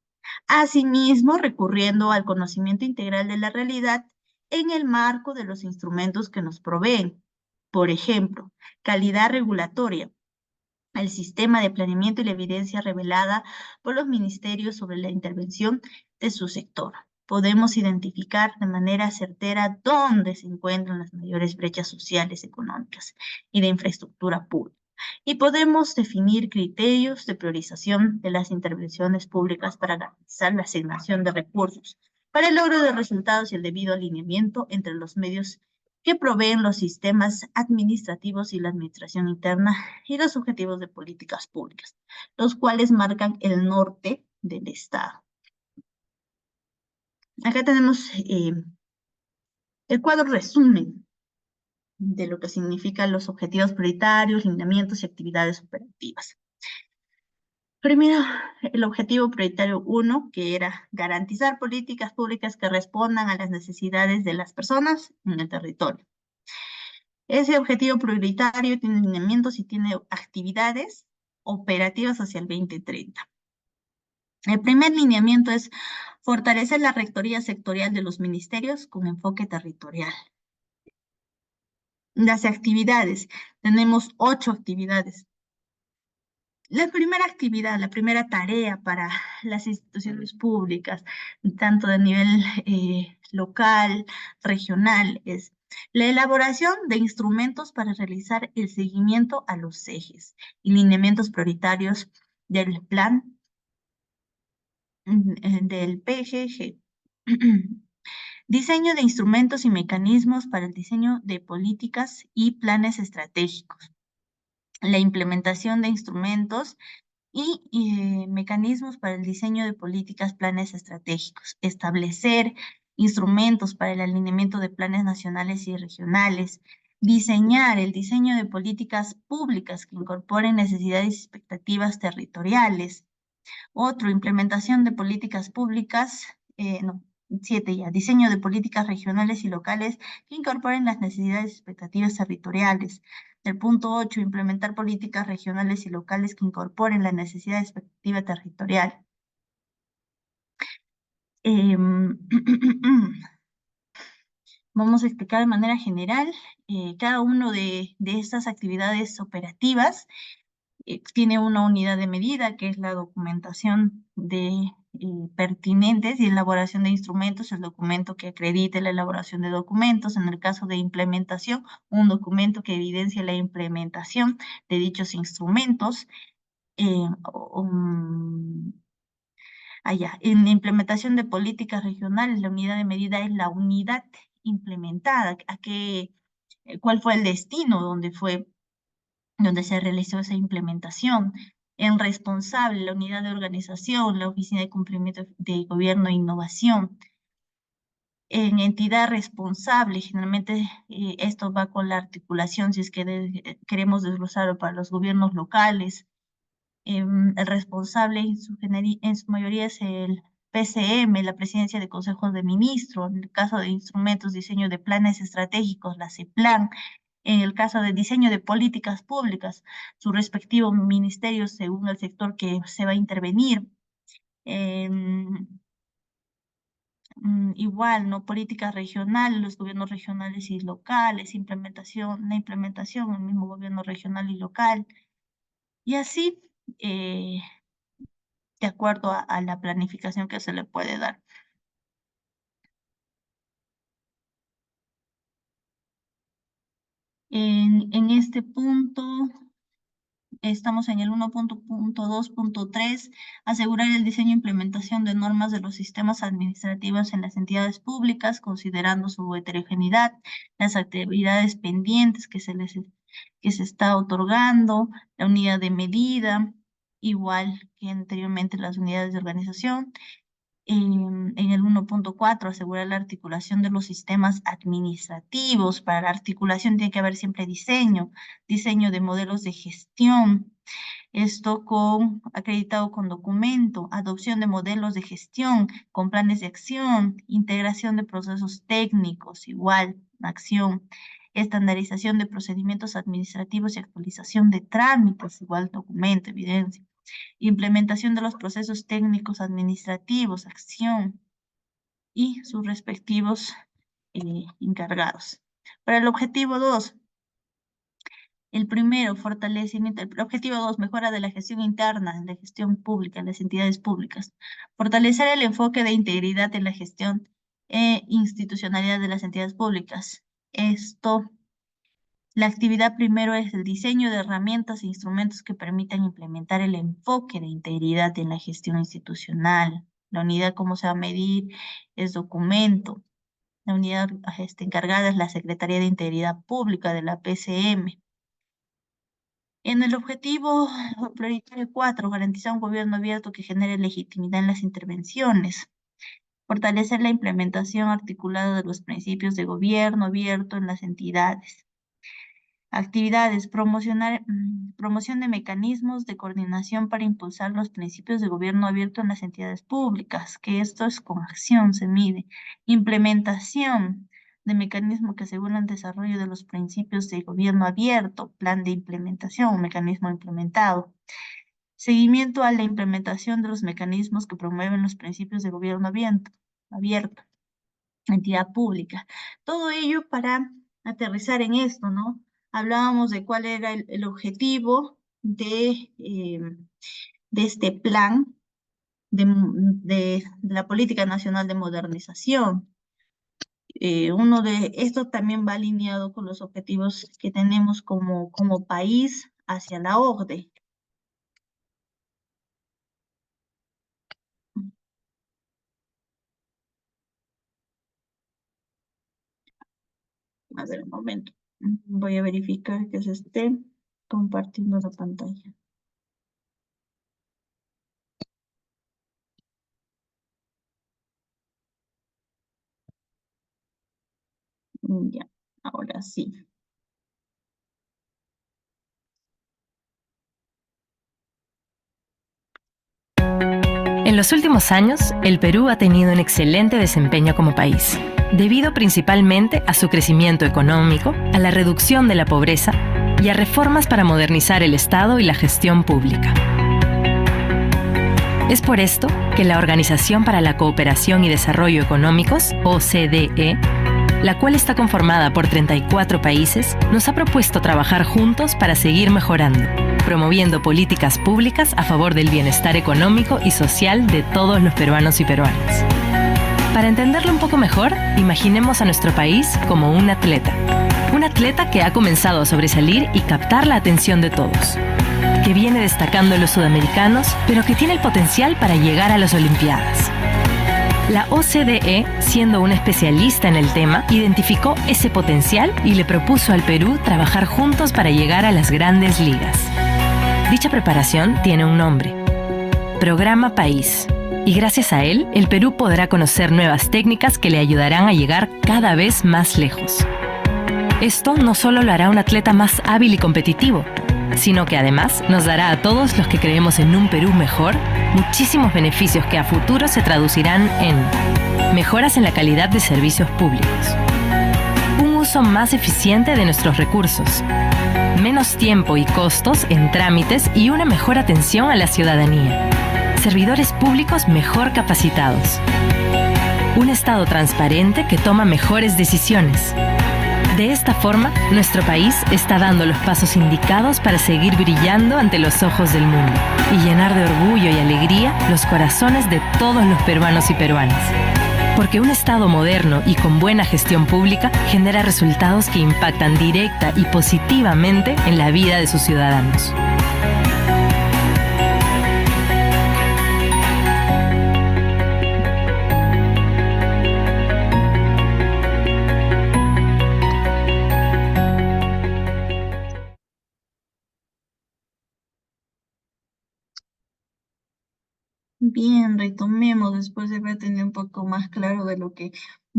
[SPEAKER 1] Asimismo, recurriendo al conocimiento integral de la realidad en el marco de los instrumentos que nos proveen. Por ejemplo, calidad regulatoria, el sistema de planeamiento y la evidencia revelada por los ministerios sobre la intervención de su sector. Podemos identificar de manera certera dónde se encuentran las mayores brechas sociales, económicas y de infraestructura pública. Y podemos definir criterios de priorización de las intervenciones públicas para garantizar la asignación de recursos para el logro de resultados y el debido alineamiento entre los medios que proveen los sistemas administrativos y la administración interna y los objetivos de políticas públicas, los cuales marcan el norte del Estado. Acá tenemos el cuadro resumen de lo que significan los objetivos prioritarios, lineamientos y actividades operativas. Primero, el objetivo prioritario 1, que era garantizar políticas públicas que respondan a las necesidades de las personas en el territorio. Ese objetivo prioritario tiene lineamientos y tiene actividades operativas hacia el 2030. El primer lineamiento es fortalecer la rectoría sectorial de los ministerios con enfoque territorial. Las actividades, tenemos 8 actividades. La primera actividad, la primera tarea para las instituciones públicas, tanto de nivel local, regional, es la elaboración de instrumentos para realizar el seguimiento a los ejes y lineamientos prioritarios del plan del PGG. Diseño de instrumentos y mecanismos para el diseño de políticas y planes estratégicos. La implementación de instrumentos y mecanismos para el diseño de políticas, planes estratégicos. Establecer instrumentos para el alineamiento de planes nacionales y regionales. Diseñar el diseño de políticas públicas que incorporen necesidades y expectativas territoriales. Otro, implementación de políticas públicas, 7 ya, diseño de políticas regionales y locales que incorporen las necesidades y expectativas territoriales. El punto 8, implementar políticas regionales y locales que incorporen la necesidad de expectativa territorial. Vamos a explicar de manera general cada uno de estas actividades operativas. Tiene una unidad de medida que es la documentación de pertinentes y elaboración de instrumentos, el documento que acredite la elaboración de documentos. En el caso de implementación, un documento que evidencie la implementación de dichos instrumentos. En la implementación de políticas regionales, la unidad de medida es la unidad implementada, cuál fue el destino donde se realizó esa implementación. En responsable, la unidad de organización, la oficina de cumplimiento de gobierno e innovación. En entidad responsable, generalmente esto va con la articulación, si es que queremos desglosarlo para los gobiernos locales. El responsable en su mayoría es el PCM, la Presidencia de Consejos de Ministros. En el caso de instrumentos, diseño de planes estratégicos, la CEPLAN. En el caso de diseño de políticas públicas, su respectivo ministerio según el sector que se va a intervenir. Igual, ¿no? Políticas regionales, los gobiernos regionales y locales, la implementación en el mismo gobierno regional y local. Y así, de acuerdo a la planificación que se le puede dar. En este punto, estamos en el 1.2.3, asegurar el diseño e implementación de normas de los sistemas administrativos en las entidades públicas, considerando su heterogeneidad, las actividades pendientes que se está otorgando, la unidad de medida, igual que anteriormente las unidades de organización. En el 1.4, asegurar la articulación de los sistemas administrativos. Para la articulación tiene que haber siempre diseño de modelos de gestión. Esto acreditado con documento, adopción de modelos de gestión con planes de acción, integración de procesos técnicos, igual, acción, estandarización de procedimientos administrativos y actualización de trámites, igual, documento, evidencia. Implementación de los procesos técnicos administrativos, acción y sus respectivos encargados. Para el objetivo 2, el primero, fortalecimiento. El objetivo 2, mejora de la gestión interna, de la gestión pública, en las entidades públicas. Fortalecer el enfoque de integridad en la gestión e institucionalidad de las entidades públicas. La actividad primero es el diseño de herramientas e instrumentos que permitan implementar el enfoque de integridad en la gestión institucional. La unidad, cómo se va a medir, es documento. La unidad encargada es la Secretaría de Integridad Pública de la PCM. En el objetivo prioritario 4, garantizar un gobierno abierto que genere legitimidad en las intervenciones. Fortalecer la implementación articulada de los principios de gobierno abierto en las entidades. Actividades, promoción de mecanismos de coordinación para impulsar los principios de gobierno abierto en las entidades públicas, que esto es con acción, se mide. Implementación de mecanismos que aseguran el desarrollo de los principios de gobierno abierto, plan de implementación, mecanismo implementado. Seguimiento a la implementación de los mecanismos que promueven los principios de gobierno abierto, entidad pública. Todo ello para aterrizar en esto, ¿no? Hablábamos de cuál era el objetivo de este plan de la Política Nacional de Modernización. Esto también va alineado con los objetivos que tenemos como país hacia la OCDE. A ver, un momento. Voy a verificar que se esté compartiendo la pantalla. Ya, ahora sí.
[SPEAKER 2] En los últimos años, el Perú ha tenido un excelente desempeño como país, debido principalmente a su crecimiento económico, a la reducción de la pobreza y a reformas para modernizar el Estado y la gestión pública. Es por esto que la Organización para la Cooperación y Desarrollo Económicos, OCDE, la cual está conformada por 34 países, nos ha propuesto trabajar juntos para seguir mejorando, promoviendo políticas públicas a favor del bienestar económico y social de todos los peruanos y peruanas. Para entenderlo un poco mejor, imaginemos a nuestro país como un atleta que ha comenzado a sobresalir y captar la atención de todos, que viene destacando en los sudamericanos, pero que tiene el potencial para llegar a las Olimpiadas. La OCDE, siendo una especialista en el tema, identificó ese potencial y le propuso al Perú trabajar juntos para llegar a las grandes ligas. Dicha preparación tiene un nombre: Programa País. Y gracias a él, el Perú podrá conocer nuevas técnicas que le ayudarán a llegar cada vez más lejos. Esto no solo lo hará un atleta más hábil y competitivo, sino que además nos dará a todos los que creemos en un Perú mejor muchísimos beneficios que a futuro se traducirán en mejoras en la calidad de servicios públicos, un uso más eficiente de nuestros recursos, menos tiempo y costos en trámites y una mejor atención a la ciudadanía, servidores públicos mejor capacitados, un Estado transparente que toma mejores decisiones. De esta forma, nuestro país está dando los pasos indicados para seguir brillando ante los ojos del mundo y llenar de orgullo y alegría los corazones de todos los peruanos y peruanas. Porque un Estado moderno y con buena gestión pública genera resultados que impactan directa y positivamente en la vida de sus ciudadanos.
[SPEAKER 1] Bien, retomemos después de haber tenido un poco más claro de lo que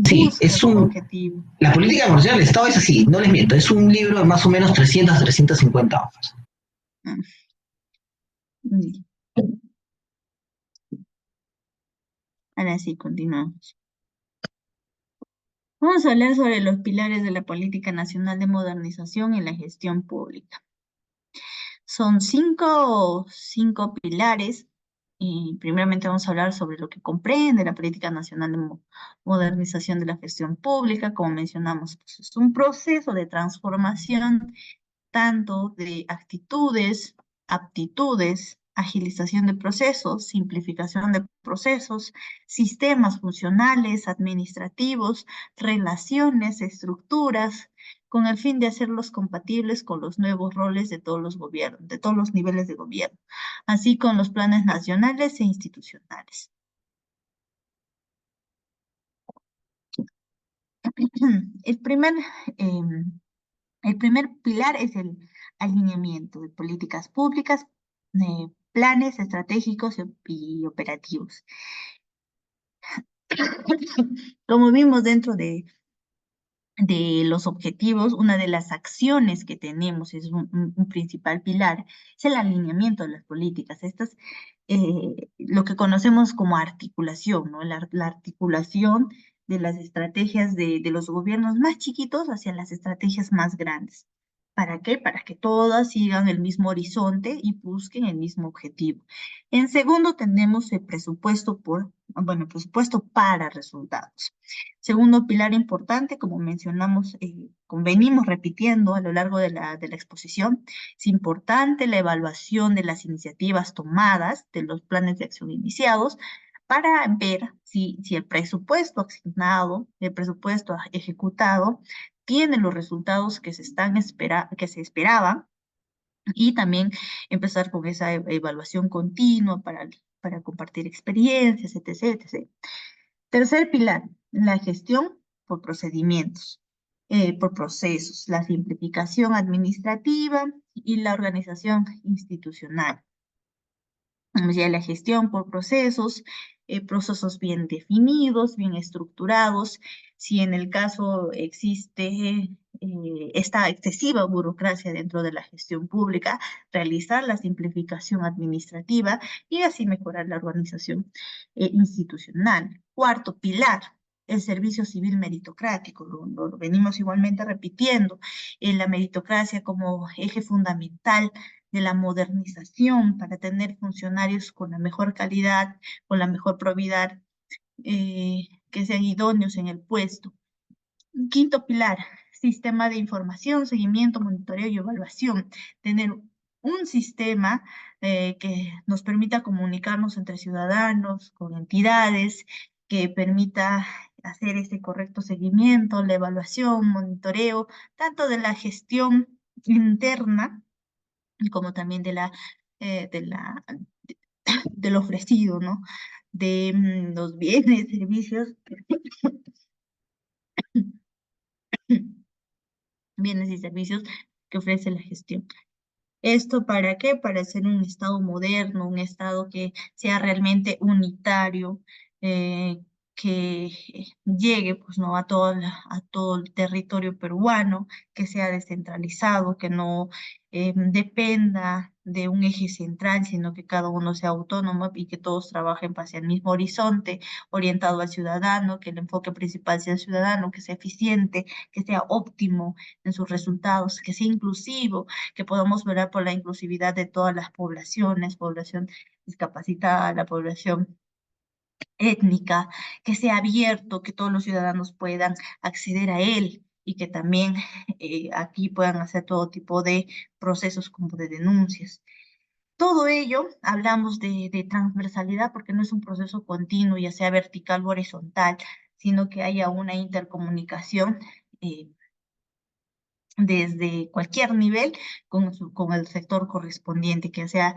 [SPEAKER 3] Sí,
[SPEAKER 1] busca como objetivo.
[SPEAKER 3] la política comercial del Estado es así, no les miento, es un libro de más o menos 300, 350 hojas.
[SPEAKER 1] Mm. Bien. Ahora sí, continuamos. Vamos a hablar sobre los pilares de la Política Nacional de Modernización en la Gestión Pública. Son cinco pilares. Y primeramente vamos a hablar sobre lo que comprende la Política Nacional de Modernización de la Gestión Pública. Como mencionamos, pues es un proceso de transformación tanto de actitudes, aptitudes, agilización de procesos, simplificación de procesos, sistemas funcionales, administrativos, relaciones, estructuras, con el fin de hacerlos compatibles con los nuevos roles de todos los gobiernos, de todos los niveles de gobierno, así con los planes nacionales e institucionales. El primer El primer pilar es el alineamiento de políticas públicas, planes estratégicos y operativos. Como vimos dentro de los objetivos, una de las acciones que tenemos es un principal pilar, es el alineamiento de las políticas. Estas, lo que conocemos como articulación, ¿no? La articulación de las estrategias de los gobiernos más chiquitos hacia las estrategias más grandes. ¿Para qué? Para que todas sigan el mismo horizonte y busquen el mismo objetivo. En segundo, tenemos el presupuesto presupuesto para resultados. Segundo pilar importante, como mencionamos, venimos repitiendo a lo largo de la exposición, es importante la evaluación de las iniciativas tomadas, de los planes de acción iniciados, para ver si el presupuesto asignado, el presupuesto ejecutado, tiene los resultados que se esperaban, y también empezar con esa evaluación continua para compartir experiencias, etc., etc. Tercer pilar, la gestión por procedimientos, por procesos, la simplificación administrativa y la organización institucional. Ya la gestión por procesos, procesos bien definidos, bien estructurados. Si en el caso existe esta excesiva burocracia dentro de la gestión pública, realizar la simplificación administrativa y así mejorar la organización institucional. Cuarto pilar, el servicio civil meritocrático. Lo venimos igualmente repitiendo, la meritocracia como eje fundamental de la modernización para tener funcionarios con la mejor calidad, con la mejor probidad, que sean idóneos en el puesto. Quinto pilar, sistema de información, seguimiento, monitoreo y evaluación. Tener un sistema que nos permita comunicarnos entre ciudadanos, con entidades, que permita hacer este correcto seguimiento, la evaluación, monitoreo, tanto de la gestión interna, como también del ofrecido, ¿no? De los bienes, servicios, bienes y servicios que ofrece la gestión. ¿Esto para qué? Para ser un Estado moderno, un Estado que sea realmente unitario, que llegue pues, ¿no? a todo el territorio peruano, que sea descentralizado, que no dependa de un eje central, sino que cada uno sea autónomo y que todos trabajen hacia el mismo horizonte, orientado al ciudadano, que el enfoque principal sea el ciudadano, que sea eficiente, que sea óptimo en sus resultados, que sea inclusivo, que podamos velar por la inclusividad de todas las poblaciones, población discapacitada, la población étnica, que sea abierto, que todos los ciudadanos puedan acceder a él y que también aquí puedan hacer todo tipo de procesos como de denuncias. Todo ello hablamos de transversalidad porque no es un proceso continuo, ya sea vertical o horizontal, sino que haya una intercomunicación eh, desde cualquier nivel con el sector correspondiente, que sea,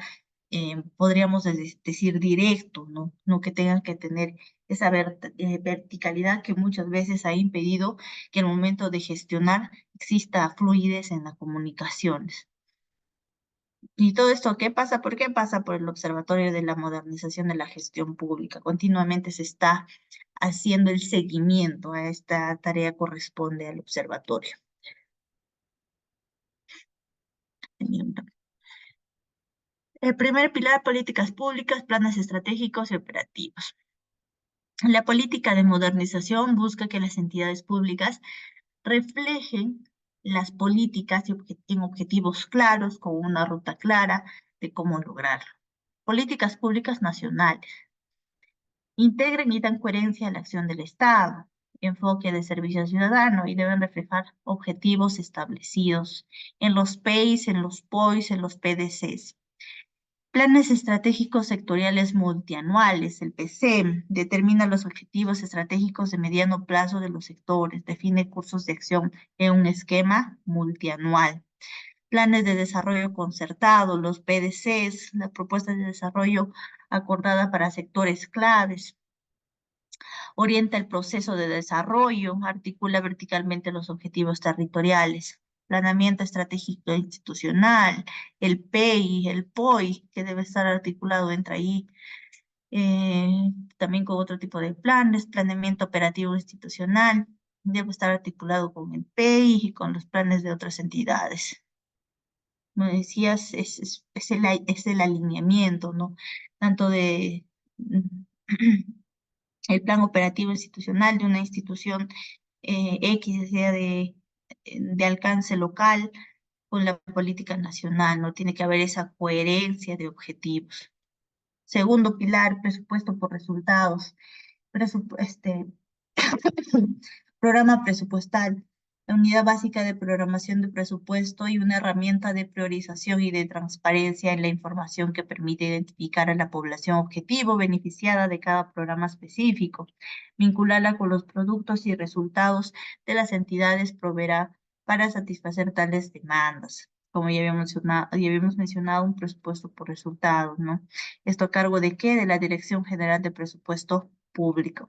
[SPEAKER 1] podríamos decir, directo, ¿no? No que tengan que tener esa verticalidad que muchas veces ha impedido que en el momento de gestionar exista fluidez en las comunicaciones. ¿Y todo esto qué pasa? ¿Por qué pasa? Por el Observatorio de la Modernización de la Gestión Pública. Continuamente se está haciendo el seguimiento a esta tarea, corresponde al observatorio. El primer pilar, políticas públicas, planes estratégicos y operativos. La política de modernización busca que las entidades públicas reflejen las políticas en objetivos claros, con una ruta clara de cómo lograrlo. Políticas públicas nacionales. Integren y dan coherencia a la acción del Estado, enfoque de servicio al ciudadano y deben reflejar objetivos establecidos en los PEIs, en los POIs, en los PDCs. Planes estratégicos sectoriales multianuales, el PCM, determina los objetivos estratégicos de mediano plazo de los sectores, define cursos de acción en un esquema multianual. Planes de desarrollo concertado, los PDCs, las propuestas de desarrollo acordada para sectores claves. Orienta el proceso de desarrollo, articula verticalmente los objetivos territoriales. Planeamiento estratégico institucional, el PEI, el POI, que debe estar articulado entre ahí, también con otro tipo de planes, planeamiento operativo institucional, debe estar articulado con el PEI y con los planes de otras entidades. Como decías, es el alineamiento, ¿no? Tanto de el plan operativo institucional de una institución X, sea de alcance local, con la política nacional, ¿no? Tiene que haber esa coherencia de objetivos. Segundo pilar, presupuesto por resultados. Programa presupuestal, la unidad básica de programación de presupuesto y una herramienta de priorización y de transparencia en la información que permite identificar a la población objetivo beneficiada de cada programa específico, vincularla con los productos y resultados de las entidades proveerá para satisfacer tales demandas. Como ya habíamos mencionado, un presupuesto por resultados, ¿no? ¿Esto a cargo de qué? De la Dirección General de Presupuesto Público.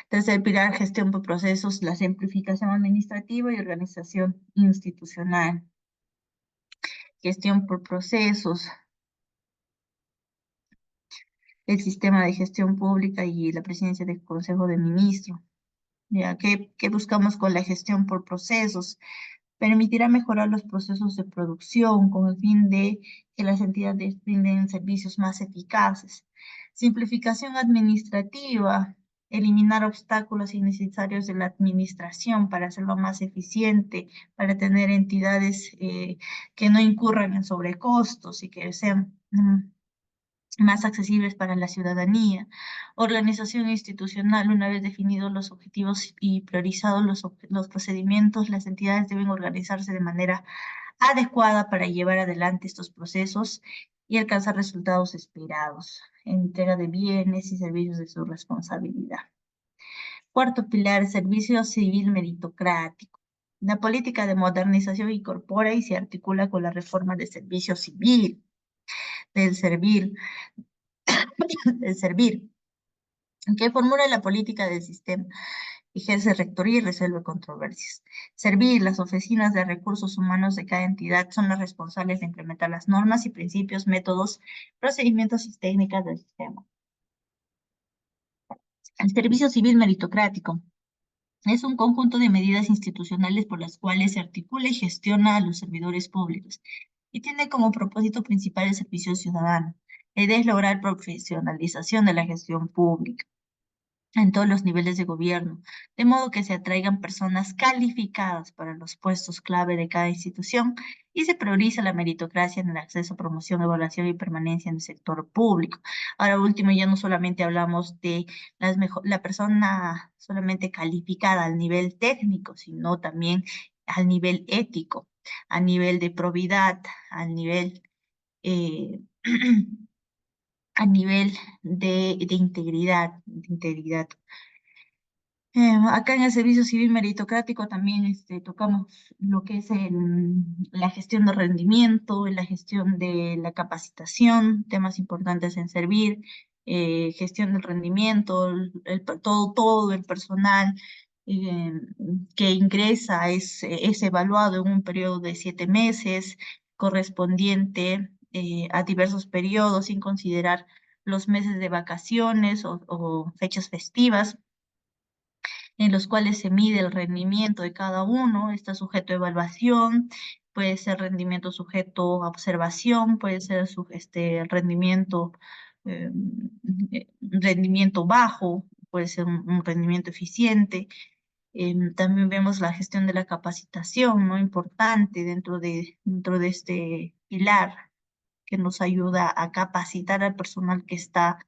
[SPEAKER 1] Tercer pilar, gestión por procesos, la simplificación administrativa y organización institucional. Gestión por procesos, el sistema de gestión pública y la presidencia del Consejo de Ministros. ¿Ya? ¿Qué buscamos con la gestión por procesos? Permitirá mejorar los procesos de producción con el fin de que las entidades brinden servicios más eficaces. Simplificación administrativa, eliminar obstáculos innecesarios de la administración para hacerlo más eficiente, para tener entidades que no incurran en sobrecostos y que sean más accesibles para la ciudadanía. Organización institucional, una vez definidos los objetivos y priorizados los procedimientos, las entidades deben organizarse de manera adecuada para llevar adelante estos procesos y alcanzar resultados esperados, entrega de bienes y servicios de su responsabilidad. Cuarto pilar, servicio civil meritocrático. La política de modernización incorpora y se articula con la reforma del servicio civil, del servir, que formula la política del sistema, ejerce rectoría y resuelve controversias. Servir, las oficinas de recursos humanos de cada entidad son las responsables de implementar las normas y principios, métodos, procedimientos y técnicas del sistema. El servicio civil meritocrático es un conjunto de medidas institucionales por las cuales se articula y gestiona a los servidores públicos y tiene como propósito principal el servicio ciudadano. La idea es lograr profesionalización de la gestión pública en todos los niveles de gobierno, de modo que se atraigan personas calificadas para los puestos clave de cada institución y se prioriza la meritocracia en el acceso, promoción, evaluación y permanencia en el sector público. Ahora último, ya no solamente hablamos de la persona solamente calificada al nivel técnico, sino también al nivel ético, a nivel de probidad, al nivel eh, a nivel de integridad. Acá en el Servicio Civil Meritocrático también tocamos lo que es la gestión de rendimiento, la gestión de la capacitación, temas importantes en servir, gestión del rendimiento, todo el personal eh, que ingresa es evaluado en un periodo de 7 meses, correspondiente a diversos periodos, sin considerar los meses de vacaciones o fechas festivas en los cuales se mide el rendimiento de cada uno, está sujeto a evaluación, puede ser rendimiento sujeto a observación, puede ser rendimiento, eh, rendimiento bajo, puede ser un rendimiento eficiente. También vemos la gestión de la capacitación, ¿no? Importante dentro de este pilar que nos ayuda a capacitar al personal que está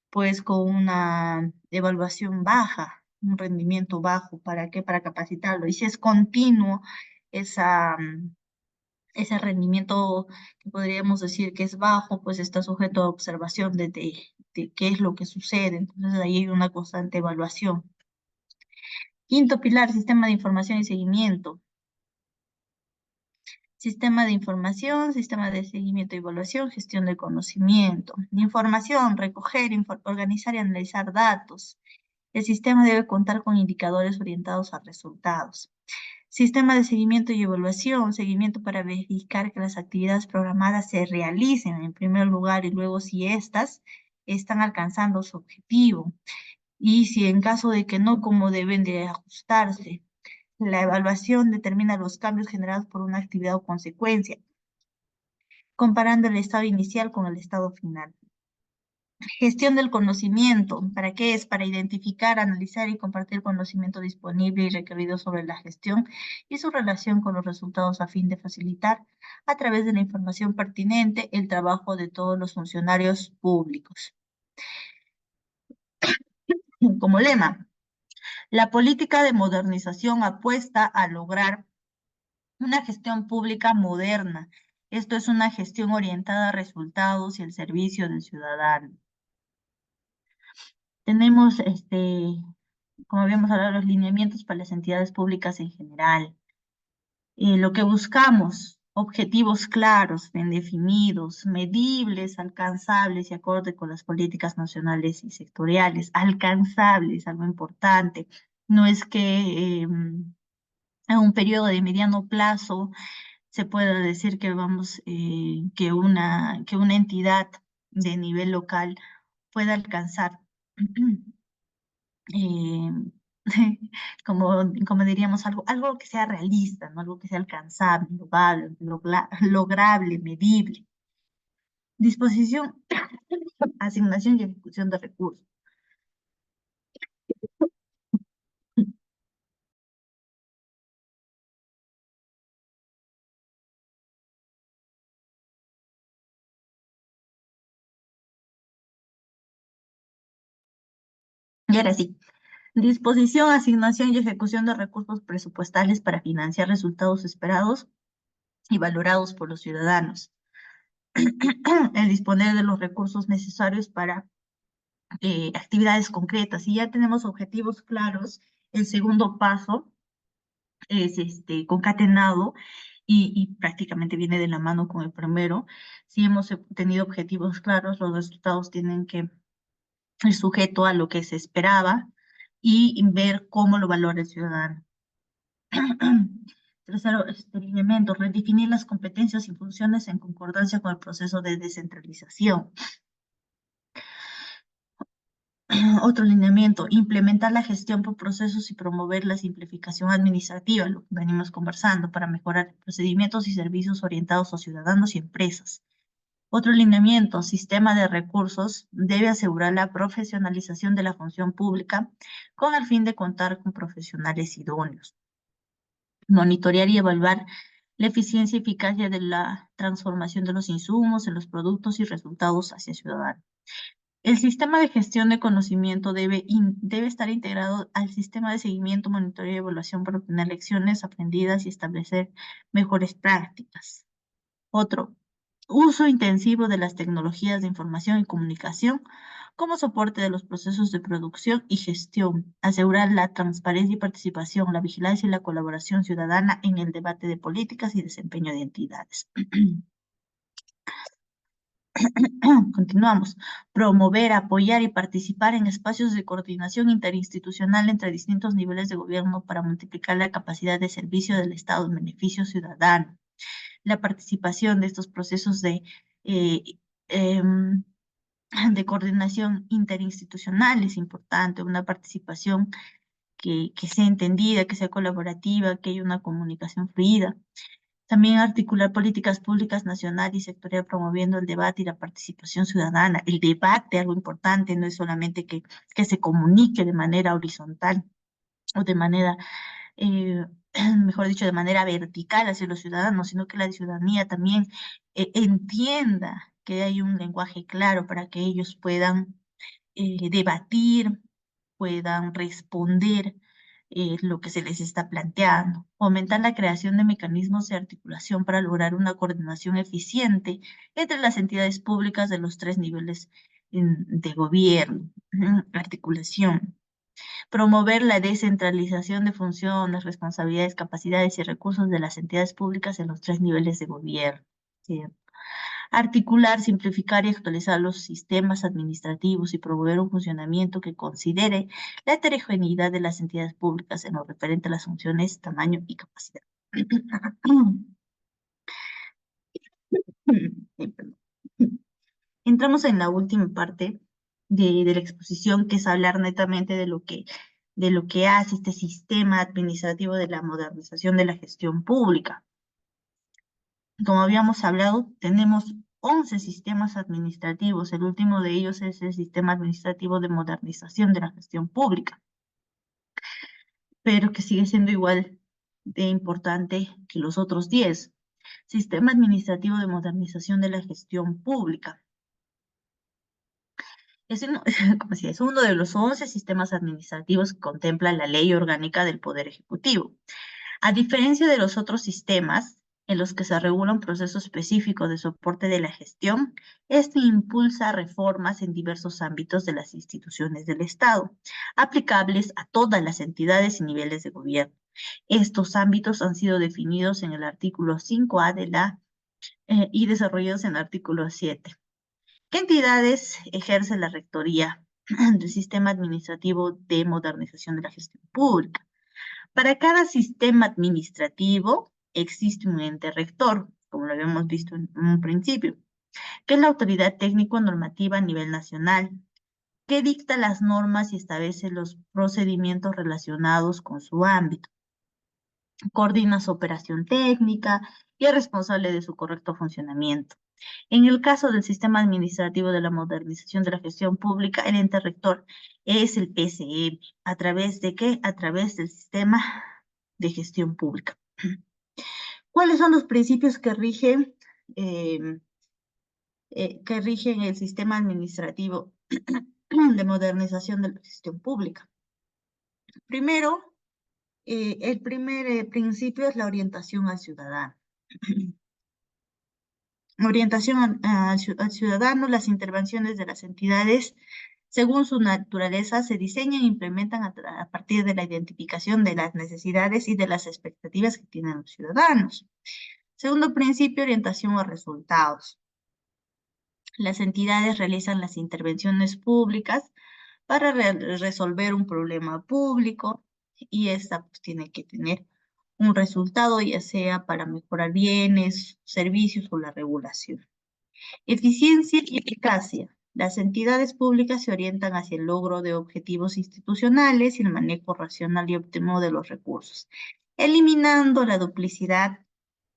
[SPEAKER 1] pues con una evaluación baja, un rendimiento bajo. ¿Para qué? Para capacitarlo. Y si es continuo ese rendimiento que podríamos decir que es bajo, pues está sujeto a observación de qué es lo que sucede. Entonces ahí hay una constante evaluación. Quinto pilar, sistema de información y seguimiento. Sistema de información, sistema de seguimiento y evaluación, gestión del conocimiento. Información, recoger, organizar y analizar datos. El sistema debe contar con indicadores orientados a resultados. Sistema de seguimiento y evaluación, seguimiento para verificar que las actividades programadas se realicen en primer lugar y luego si éstas están alcanzando su objetivo. Y si en caso de que no, cómo deben de ajustarse. La evaluación determina los cambios generados por una actividad o consecuencia, comparando el estado inicial con el estado final. Gestión del conocimiento. ¿Para qué es? Para identificar, analizar y compartir conocimiento disponible y requerido sobre la gestión y su relación con los resultados a fin de facilitar, a través de la información pertinente, el trabajo de todos los funcionarios públicos. Como lema, la política de modernización apuesta a lograr una gestión pública moderna. Esto es una gestión orientada a resultados y el servicio del ciudadano. Tenemos, como habíamos hablado, los lineamientos para las entidades públicas en general. Lo que buscamos, objetivos claros, bien definidos, medibles, alcanzables y acorde con las políticas nacionales y sectoriales. Alcanzables, algo importante. No es que en un periodo de mediano plazo se pueda decir que que una entidad de nivel local pueda alcanzar eh, como diríamos, algo que sea realista, ¿no? Algo que sea alcanzable, lograble, medible. Disposición, asignación y ejecución de recursos. Y ahora sí, disposición, asignación y ejecución de recursos presupuestales para financiar resultados esperados y valorados por los ciudadanos. El disponer de los recursos necesarios para actividades concretas. Si ya tenemos objetivos claros, el segundo paso es concatenado y prácticamente viene de la mano con el primero. Si hemos tenido objetivos claros, los resultados tienen que ir sujeto a lo que se esperaba y ver cómo lo valora el ciudadano. Tercero, lineamiento, redefinir las competencias y funciones en concordancia con el proceso de descentralización. Otro lineamiento, implementar la gestión por procesos y promover la simplificación administrativa, lo que venimos conversando, para mejorar procedimientos y servicios orientados a ciudadanos y empresas. Otro lineamiento, sistema de recursos, debe asegurar la profesionalización de la función pública con el fin de contar con profesionales idóneos. Monitorear y evaluar la eficiencia y eficacia de la transformación de los insumos en los productos y resultados hacia ciudadanos. El sistema de gestión de conocimiento debe estar integrado al sistema de seguimiento, monitoreo y evaluación para obtener lecciones aprendidas y establecer mejores prácticas. Otro, uso intensivo de las tecnologías de información y comunicación como soporte de los procesos de producción y gestión. Asegurar la transparencia y participación, la vigilancia y la colaboración ciudadana en el debate de políticas y desempeño de entidades. Continuamos. Promover, apoyar y participar en espacios de coordinación interinstitucional entre distintos niveles de gobierno para multiplicar la capacidad de servicio del Estado en beneficio ciudadano. La participación de estos procesos eh, em, de coordinación interinstitucional es importante, una participación que sea entendida, que sea colaborativa, que haya una comunicación fluida. También articular políticas públicas nacional y sectorial promoviendo el debate y la participación ciudadana. El debate, algo importante, no es solamente que se comunique de manera horizontal o de manera, mejor dicho, de manera vertical hacia los ciudadanos, sino que la ciudadanía también entienda que hay un lenguaje claro para que ellos puedan debatir, puedan responder lo que se les está planteando. Fomentar la creación de mecanismos de articulación para lograr una coordinación eficiente entre las entidades públicas de los 3 niveles de gobierno. Articulación. Promover la descentralización de funciones, responsabilidades, capacidades y recursos de las entidades públicas en los 3 niveles de gobierno. ¿Cierto? Articular, simplificar y actualizar los sistemas administrativos y promover un funcionamiento que considere la heterogeneidad de las entidades públicas en lo referente a las funciones, tamaño y capacidad. Entramos en la última parte de la exposición, que es hablar netamente de lo que hace este sistema administrativo de la modernización de la gestión pública. Como habíamos hablado, tenemos 11 sistemas administrativos. El último de ellos es el Sistema Administrativo de Modernización de la Gestión Pública, pero que sigue siendo igual de importante que los otros 10. Sistema Administrativo de Modernización de la Gestión Pública. Es uno de los 11 sistemas administrativos que contempla la Ley Orgánica del Poder Ejecutivo. A diferencia de los otros sistemas, en los que se regula un proceso específico de soporte de la gestión, este impulsa reformas en diversos ámbitos de las instituciones del Estado, aplicables a todas las entidades y niveles de gobierno. Estos ámbitos han sido definidos en el artículo 5A de la y desarrollados en el artículo 7. ¿Qué entidades ejercen la rectoría del Sistema Administrativo de Modernización de la Gestión Pública? Para cada sistema administrativo existe un ente rector, como lo habíamos visto en un principio, que es la autoridad técnico-normativa a nivel nacional, que dicta las normas y establece los procedimientos relacionados con su ámbito. Coordina su operación técnica y es responsable de su correcto funcionamiento. En el caso del Sistema Administrativo de la Modernización de la Gestión Pública, el ente rector es el PCM. ¿A través de qué? A través del Sistema de Gestión Pública. ¿Cuáles son los principios que rigen el Sistema Administrativo de Modernización de la Gestión Pública? Primero, el primer principio es la orientación al ciudadano. Orientación al ciudadano, las intervenciones de las entidades, según su naturaleza, se diseñan e implementan a partir de la identificación de las necesidades y de las expectativas que tienen los ciudadanos. Segundo principio, orientación a resultados. Las entidades realizan las intervenciones públicas para resolver un problema público y esta pues, tiene que tener un resultado, ya sea para mejorar bienes, servicios o la regulación. Eficiencia y eficacia. Las entidades públicas se orientan hacia el logro de objetivos institucionales y el manejo racional y óptimo de los recursos, eliminando la duplicidad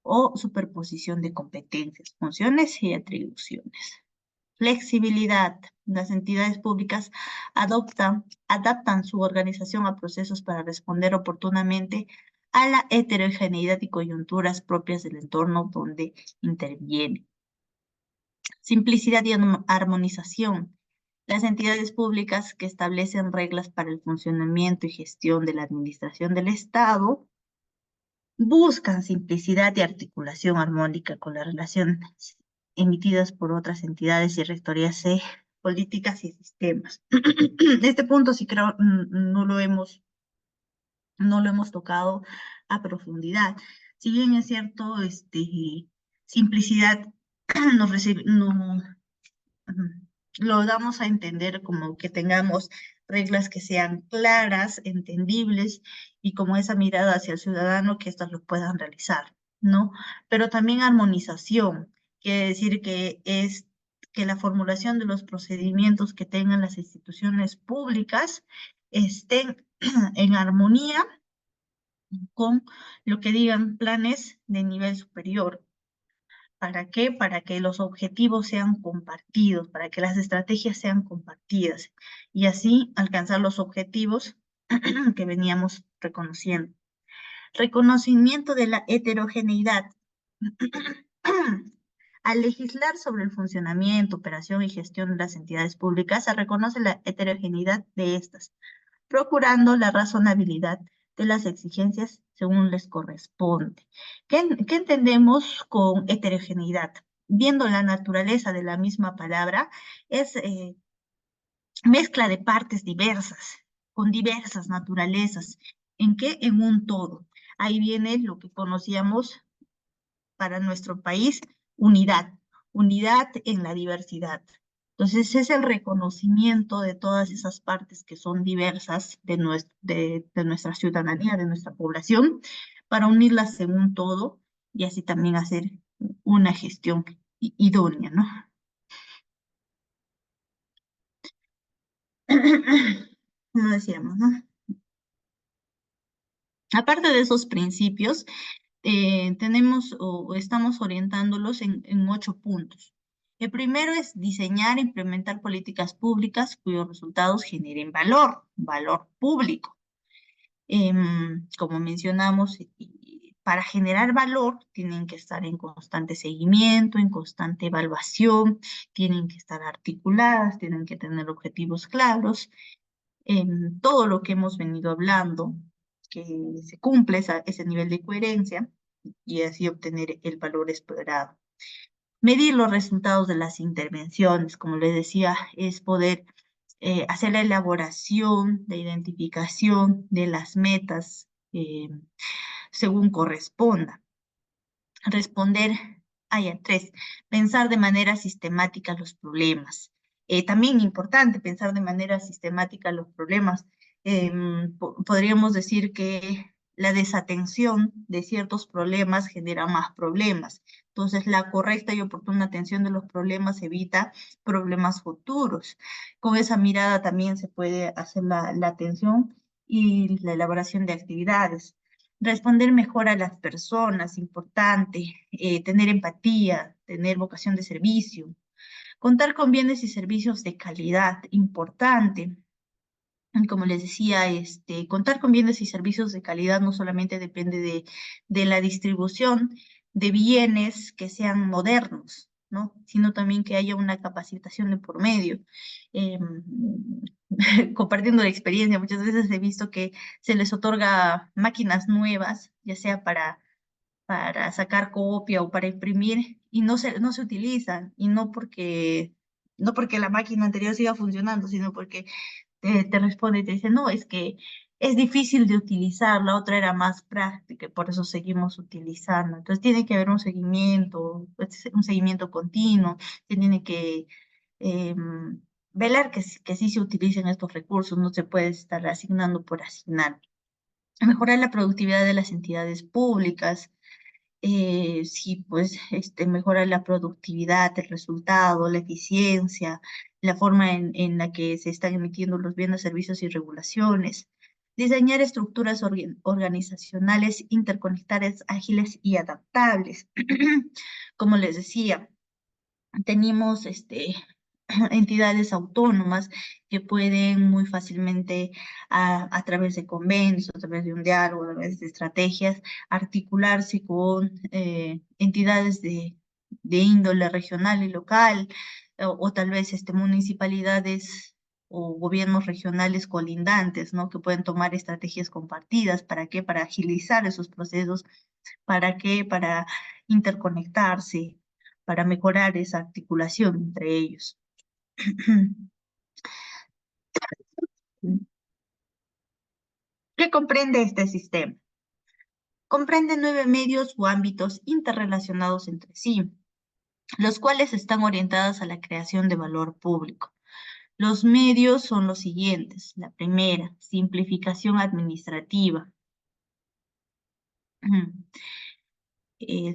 [SPEAKER 1] o superposición de competencias, funciones y atribuciones. Flexibilidad. Las entidades públicas adaptan su organización a procesos para responder oportunamente a la heterogeneidad y coyunturas propias del entorno donde interviene. Simplicidad y armonización. Las entidades públicas que establecen reglas para el funcionamiento y gestión de la administración del Estado buscan simplicidad y articulación armónica con las relaciones emitidas por otras entidades y rectorías de políticas y sistemas. Este punto sí creo no lo hemos tocado a profundidad. Si bien es cierto, simplicidad lo damos a entender como que tengamos reglas que sean claras, entendibles y como esa mirada hacia el ciudadano que éstas lo puedan realizar, ¿no? Pero también armonización, quiere decir que es que la formulación de los procedimientos que tengan las instituciones públicas estén en armonía con lo que digan planes de nivel superior. ¿Para qué? Para que los objetivos sean compartidos, para que las estrategias sean compartidas y así alcanzar los objetivos que veníamos reconociendo. Reconocimiento de la heterogeneidad. Al legislar sobre el funcionamiento, operación y gestión de las entidades públicas, se reconoce la heterogeneidad de estas, procurando la razonabilidad de las exigencias según les corresponde. ¿Qué entendemos con heterogeneidad? Viendo la naturaleza de la misma palabra, es mezcla de partes diversas, con diversas naturalezas. ¿En qué? En un todo. Ahí viene lo que conocíamos para nuestro país, unidad. Unidad en la diversidad. Entonces es el reconocimiento de todas esas partes que son diversas de nuestra ciudadanía, de nuestra población, para unirlas en un todo y así también hacer una gestión idónea, ¿no? Como decíamos, ¿no? Aparte de esos principios, tenemos o estamos orientándolos en 8 puntos. El primero es diseñar e implementar políticas públicas cuyos resultados generen valor público. Como mencionamos, para generar valor tienen que estar en constante seguimiento, en constante evaluación, tienen que estar articuladas, tienen que tener objetivos claros, todo lo que hemos venido hablando, que se cumple ese nivel de coherencia y así obtener el valor esperado. Medir los resultados de las intervenciones, como les decía, es poder hacer la elaboración, la identificación de las metas según corresponda. Responder, tres, pensar de manera sistemática los problemas. También importante pensar de manera sistemática los problemas. Podríamos decir que la desatención de ciertos problemas genera más problemas. Entonces, la correcta y oportuna atención de los problemas evita problemas futuros. Con esa mirada también se puede hacer la atención y la elaboración de actividades. Responder mejor a las personas, importante, tener empatía, tener vocación de servicio, contar con bienes y servicios de calidad, importante. Y como les decía, contar con bienes y servicios de calidad no solamente depende de la distribución de bienes que sean modernos, ¿no? Sino también que haya una capacitación de por medio. Compartiendo la experiencia, muchas veces he visto que se les otorga máquinas nuevas, ya sea para sacar copia o para imprimir, y no se utilizan, y no porque la máquina anterior siga funcionando, sino porque te responde y te dice, no, es que es difícil de utilizar, la otra era más práctica, y por eso seguimos utilizando. Entonces tiene que haber un seguimiento continuo, se tiene que velar que sí se utilicen estos recursos, no se puede estar asignando por asignar. Mejorar la productividad de las entidades públicas, si pues mejora la productividad, el resultado, la eficiencia, la forma en la que se están emitiendo los bienes, servicios y regulaciones. Diseñar estructuras organizacionales interconectadas, ágiles y adaptables. Como les decía, tenemos entidades autónomas que pueden muy fácilmente a través de convenios, a través de un diálogo, a través de estrategias, articularse con entidades de índole regional y local, o tal vez municipalidades o gobiernos regionales colindantes, ¿no? Que pueden tomar estrategias compartidas. ¿Para qué? Para agilizar esos procesos. ¿Para qué? Para interconectarse, para mejorar esa articulación entre ellos. ¿Qué comprende este sistema? Comprende 9 medios o ámbitos interrelacionados entre sí, los cuales están orientados a la creación de valor público. Los medios son los siguientes. La primera, simplificación administrativa.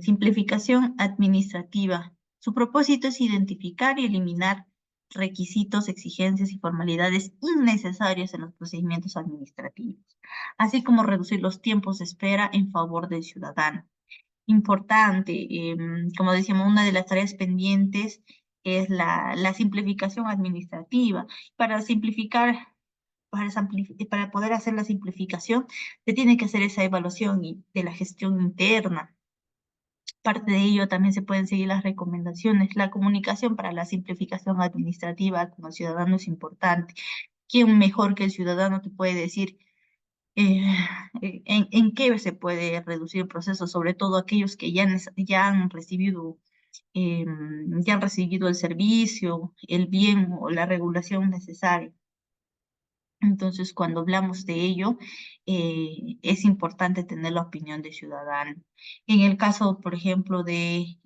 [SPEAKER 1] Simplificación administrativa. Su propósito es identificar y eliminar requisitos, exigencias y formalidades innecesarias en los procedimientos administrativos, así como reducir los tiempos de espera en favor del ciudadano. Importante, como decíamos, una de las tareas pendientes es la simplificación administrativa. Para simplificar, para poder hacer la simplificación, se tiene que hacer esa evaluación de la gestión interna. Parte de ello también se pueden seguir las recomendaciones. La comunicación para la simplificación administrativa con el ciudadano es importante. ¿Quién mejor que el ciudadano te puede decir eh, en qué se puede reducir el proceso? Sobre todo aquellos que ya han recibido el servicio, el bien o la regulación necesaria. Entonces, cuando hablamos de ello, es importante tener la opinión del ciudadano. En el caso, por ejemplo, de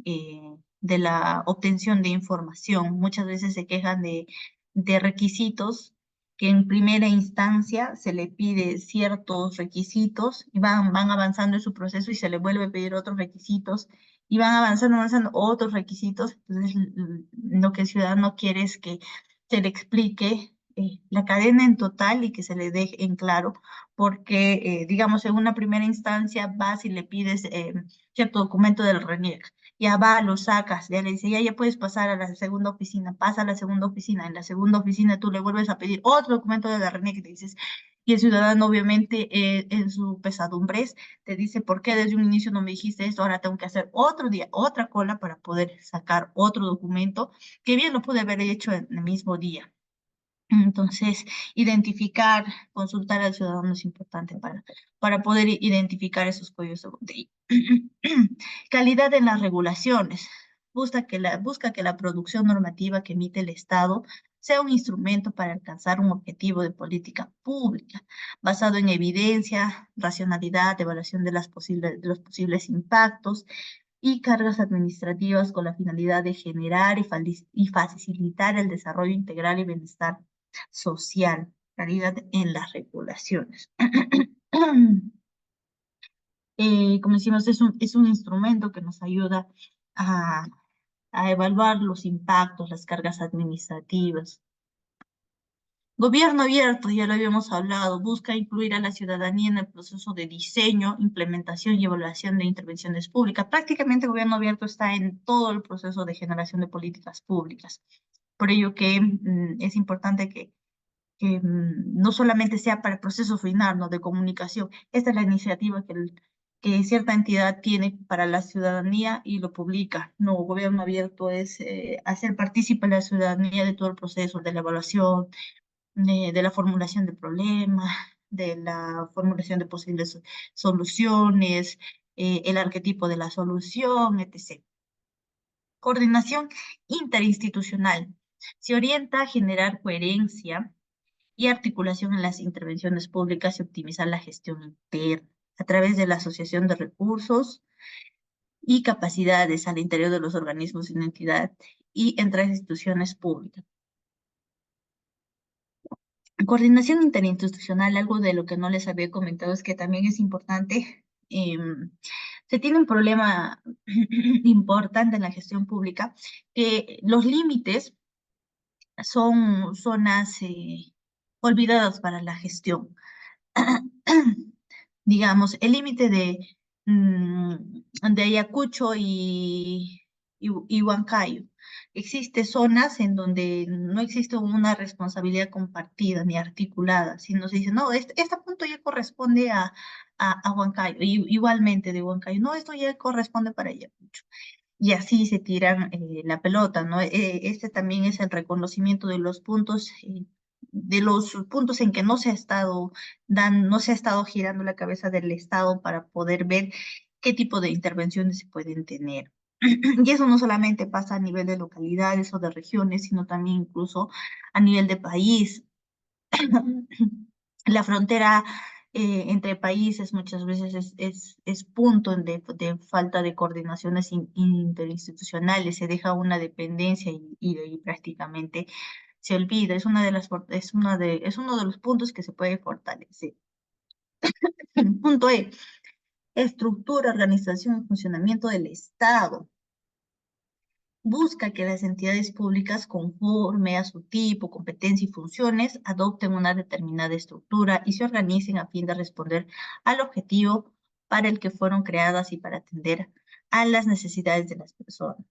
[SPEAKER 1] la obtención de información, muchas veces se quejan de requisitos que en primera instancia se le pide ciertos requisitos y van avanzando en su proceso y se le vuelve a pedir otros requisitos y van avanzando otros requisitos. Entonces, lo que el ciudadano quiere es que se le explique la cadena en total y que se le deje en claro, porque, digamos, en una primera instancia vas y le pides cierto documento del RENIEC, ya va, lo sacas, ya le dice, ya puedes pasar a la segunda oficina, pasa a la segunda oficina, en la segunda oficina tú le vuelves a pedir otro documento de la RENIEC, te dices, y el ciudadano obviamente en su pesadumbres te dice, ¿por qué desde un inicio no me dijiste esto? Ahora tengo que hacer otro día, otra cola para poder sacar otro documento, que bien lo pude haber hecho en el mismo día. Entonces, identificar, consultar al ciudadano es importante para poder identificar esos cuellos de botella. Calidad en las regulaciones. Busca que la producción normativa que emite el Estado sea un instrumento para alcanzar un objetivo de política pública, basado en evidencia, racionalidad, evaluación de de los posibles impactos y cargas administrativas con la finalidad de generar y facilitar el desarrollo integral y bienestar social, calidad en las regulaciones. Como decimos, es un instrumento que nos ayuda a, a evaluar los impactos, las cargas administrativas. Gobierno abierto, ya lo habíamos hablado, busca incluir a la ciudadanía en el proceso de diseño, implementación y evaluación de intervenciones públicas. Prácticamente el gobierno abierto está en todo el proceso de generación de políticas públicas. Por ello que es importante que no solamente sea para el proceso final, ¿no? De comunicación. Esta es la iniciativa que cierta entidad tiene para la ciudadanía y lo publica. No, gobierno abierto es hacer partícipe a la ciudadanía de todo el proceso, de la evaluación, de la formulación de problemas, de la formulación de posibles soluciones, el arquetipo de la solución, etc. Coordinación interinstitucional. Se orienta a generar coherencia y articulación en las intervenciones públicas y optimizar la gestión interna a través de la asociación de recursos y capacidades al interior de los organismos de una entidad y entre las instituciones públicas. Coordinación interinstitucional, algo de lo que no les había comentado es que también es importante Se tiene un problema importante en la gestión pública, que los límites son zonas olvidadas para la gestión. Digamos, el límite de Ayacucho y Huancayo. Existe zonas en donde no existe una responsabilidad compartida ni articulada, sino se dice, no, este punto ya corresponde a Huancayo, y, igualmente de Huancayo, no, esto ya corresponde para Ayacucho. Y así se tiran la pelota, ¿no? Este también es el reconocimiento de los puntos en que no se ha estado no se ha estado girando la cabeza del Estado para poder ver qué tipo de intervenciones se pueden tener. Y eso no solamente pasa a nivel de localidades o de regiones, sino también incluso a nivel de país. La frontera entre países muchas veces es punto de falta de coordinaciones interinstitucionales, se deja una dependencia y prácticamente se olvida. Es uno de los puntos que se puede fortalecer. Punto E, estructura, organización y funcionamiento del Estado. Busca que las entidades públicas, conforme a su tipo, competencia y funciones, adopten una determinada estructura y se organicen a fin de responder al objetivo para el que fueron creadas y para atender a las necesidades de las personas.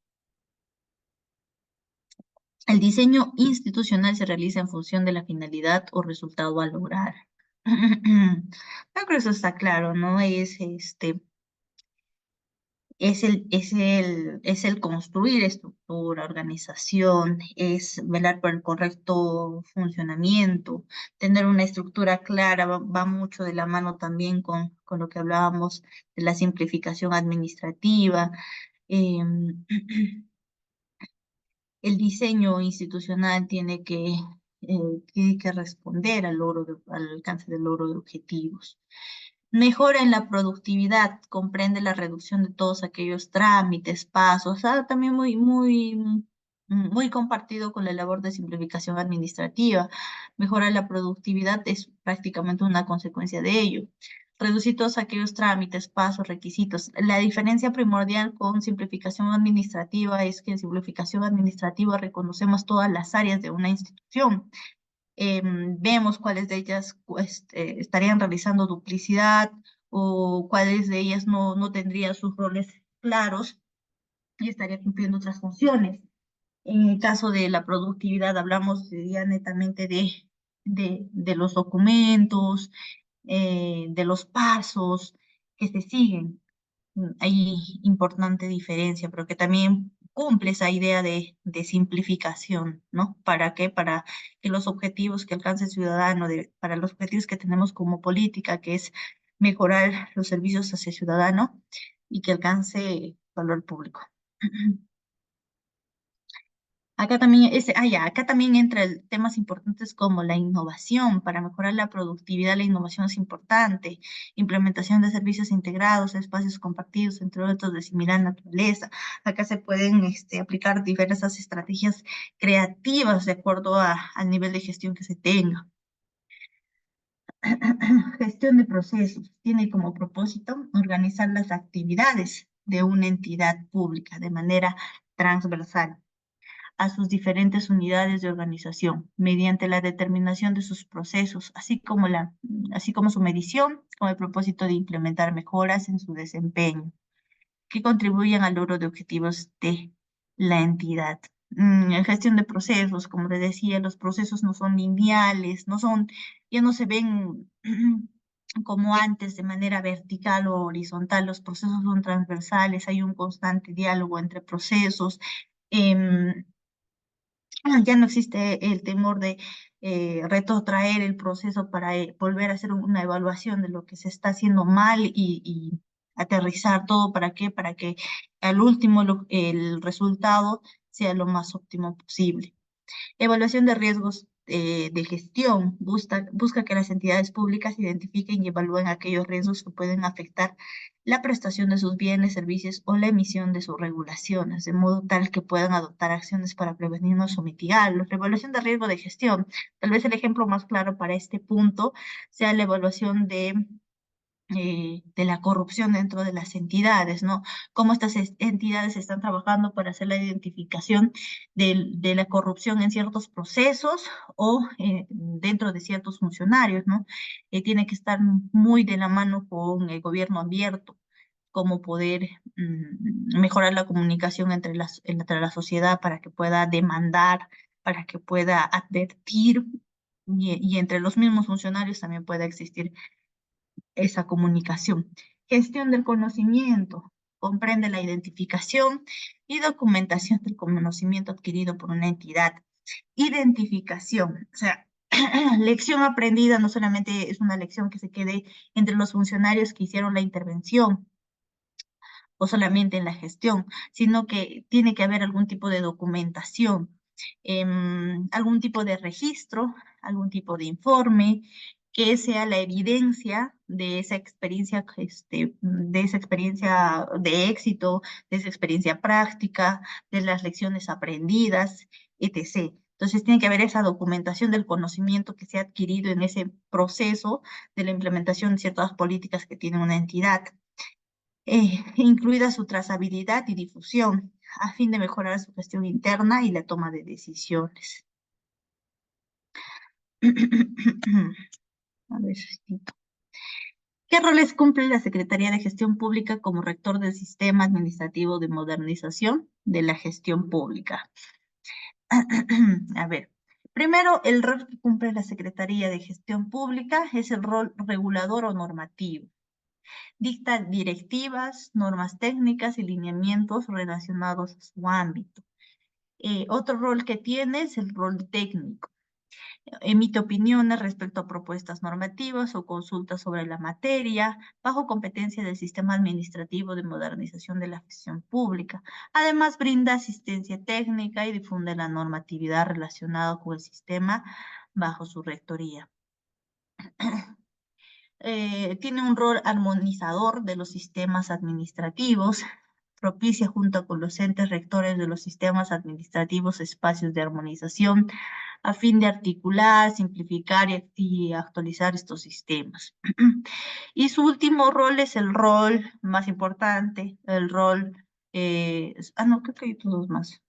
[SPEAKER 1] El diseño institucional se realiza en función de la finalidad o resultado a lograr. Yo creo que eso está claro, ¿no? Es el construir estructura, organización, es velar por el correcto funcionamiento, tener una estructura clara, va mucho de la mano también con lo que hablábamos de la simplificación administrativa. em, el diseño institucional tiene que responder al alcance del logro de objetivos. Mejora en la productividad, comprende la reducción de todos aquellos trámites, pasos, también muy compartido con la labor de simplificación administrativa. Mejora la productividad es prácticamente una consecuencia de ello. Reducir todos aquellos trámites, pasos, requisitos. La diferencia primordial con simplificación administrativa es que en simplificación administrativa reconocemos todas las áreas de una institución. Vemos cuáles de ellas estarían realizando duplicidad o cuáles de ellas no tendrían sus roles claros y estaría cumpliendo otras funciones. En el caso de la productividad hablamos ya netamente de los documentos, de los pasos que se siguen. Hay importante diferencia, pero que también cumple esa idea de simplificación, ¿no? ¿Para qué? Para que los objetivos que alcance el ciudadano, para los objetivos que tenemos como política, que es mejorar los servicios hacia el ciudadano y que alcance valor público. Acá también entra temas importantes como la innovación. Para mejorar la productividad, la innovación es importante. Implementación de servicios integrados, espacios compartidos, entre otros de similar naturaleza. Acá se pueden aplicar diversas estrategias creativas de acuerdo al nivel de gestión que se tenga. Gestión de procesos. Tiene como propósito organizar las actividades de una entidad pública de manera transversal a sus diferentes unidades de organización mediante la determinación de sus procesos, así como su medición, con el propósito de implementar mejoras en su desempeño que contribuyan al logro de objetivos de la entidad. En gestión de procesos, como les decía, los procesos no son lineales, ya no se ven como antes de manera vertical o horizontal, los procesos son transversales, hay un constante diálogo entre procesos. em, ya no existe el temor de retrotraer el proceso para volver a hacer una evaluación de lo que se está haciendo mal y aterrizar todo. ¿Para qué? Para que al último el resultado sea lo más óptimo posible. Evaluación de riesgos de gestión. Busca que las entidades públicas identifiquen y evalúen aquellos riesgos que pueden afectar la prestación de sus bienes, servicios o la emisión de sus regulaciones, de modo tal que puedan adoptar acciones para prevenirlos o mitigarlos. La evaluación de riesgo de gestión. Tal vez el ejemplo más claro para este punto sea la evaluación de la corrupción dentro de las entidades, ¿no? Cómo estas entidades están trabajando para hacer la identificación de la corrupción en ciertos procesos o dentro de ciertos funcionarios, ¿no? Tiene que estar muy de la mano con el gobierno abierto, cómo poder mejorar la comunicación entre la sociedad para que pueda demandar, para que pueda advertir y entre los mismos funcionarios también pueda existir esa comunicación. Gestión del conocimiento. Comprende la identificación y documentación del conocimiento adquirido por una entidad. Identificación. O sea, lección aprendida no solamente es una lección que se quede entre los funcionarios que hicieron la intervención o solamente en la gestión, sino que tiene que haber algún tipo de documentación, algún tipo de registro, algún tipo de informe, que sea la evidencia de esa experiencia de éxito, de esa experiencia práctica, de las lecciones aprendidas, etc. Entonces tiene que haber esa documentación del conocimiento que se ha adquirido en ese proceso de la implementación de ciertas políticas que tiene una entidad, incluida su trazabilidad y difusión, a fin de mejorar su gestión interna y la toma de decisiones. A ver, ¿qué roles cumple la Secretaría de Gestión Pública como rector del Sistema Administrativo de Modernización de la Gestión Pública? A ver, primero, el rol que cumple la Secretaría de Gestión Pública es el rol regulador o normativo. Dicta directivas, normas técnicas y lineamientos relacionados a su ámbito. Otro rol que tiene es el rol técnico. Emite opiniones respecto a propuestas normativas o consultas sobre la materia, bajo competencia del Sistema Administrativo de Modernización de la Gestión Pública. Además, brinda asistencia técnica y difunde la normatividad relacionada con el sistema bajo su rectoría. Tiene un rol armonizador de los sistemas administrativos, propicia junto con los entes rectores de los sistemas administrativos espacios de armonización a fin de articular, simplificar y actualizar estos sistemas. Y su último rol es el rol más importante, el rol, no, creo que hay todos más.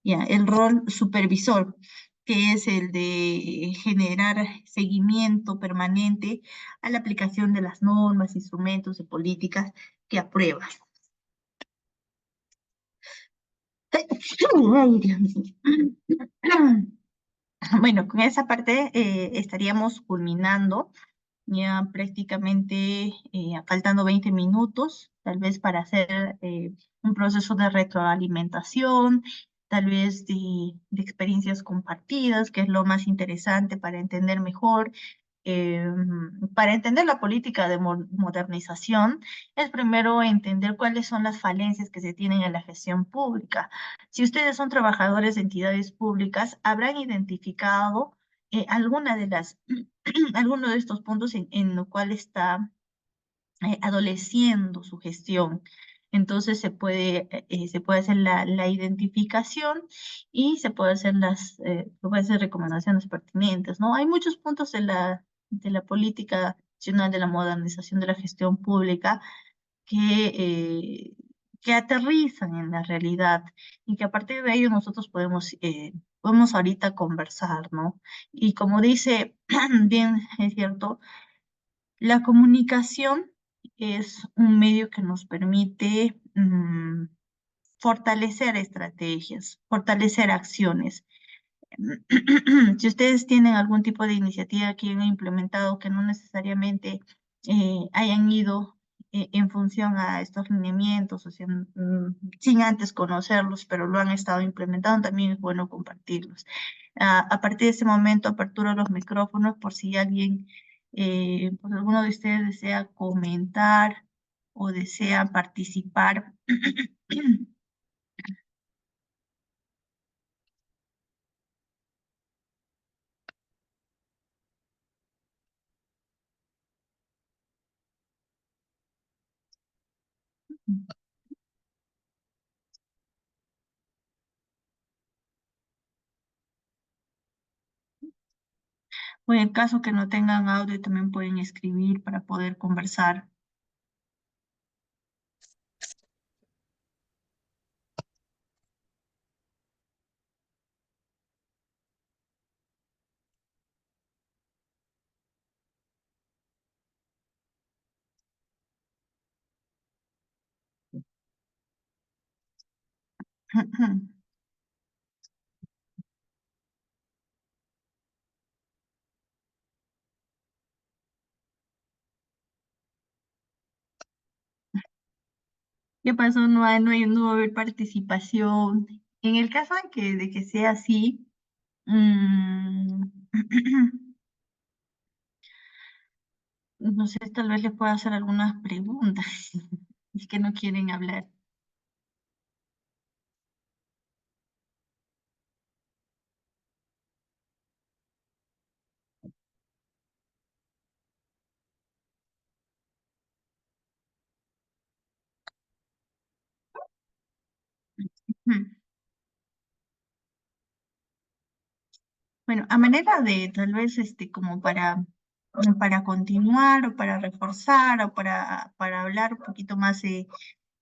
[SPEAKER 1] Ya, el rol supervisor, que es el de generar seguimiento permanente a la aplicación de las normas, instrumentos y políticas que aprueba. Ay, Dios mío. Bueno, con esa parte estaríamos culminando ya prácticamente faltando 20 minutos, tal vez para hacer un proceso de retroalimentación, tal vez de experiencias compartidas, que es lo más interesante para entender mejor. Para entender la política de modernización, es primero entender cuáles son las falencias que se tienen en la gestión pública. Si ustedes son trabajadores de entidades públicas, habrán identificado alguna de las alguno de estos puntos en lo cual está adoleciendo su gestión. Entonces se puede hacer la identificación y se puede hacer recomendaciones pertinentes, ¿no? Hay muchos puntos de la política nacional de la modernización de la gestión pública que, que aterrizan en la realidad y que a partir de ello nosotros podemos ahorita conversar, ¿no? Y como dice, bien, es cierto, la comunicación es un medio que nos permite fortalecer estrategias, fortalecer acciones. Si ustedes tienen algún tipo de iniciativa que han implementado que no necesariamente hayan ido en función a estos lineamientos, o sea, sin antes conocerlos, pero lo han estado implementando, también es bueno compartirlos. A partir de ese momento, apertura los micrófonos por si alguien, por alguno de ustedes desea comentar o desea participar. O en el caso que no tengan audio, también pueden escribir para poder conversar. ¿Qué pasó? No va a haber participación. En el caso de que sea así, mm, no sé, tal vez les pueda hacer algunas preguntas. Es que no quieren hablar. Bueno, a manera de tal vez como para continuar o para reforzar o para hablar un poquito más de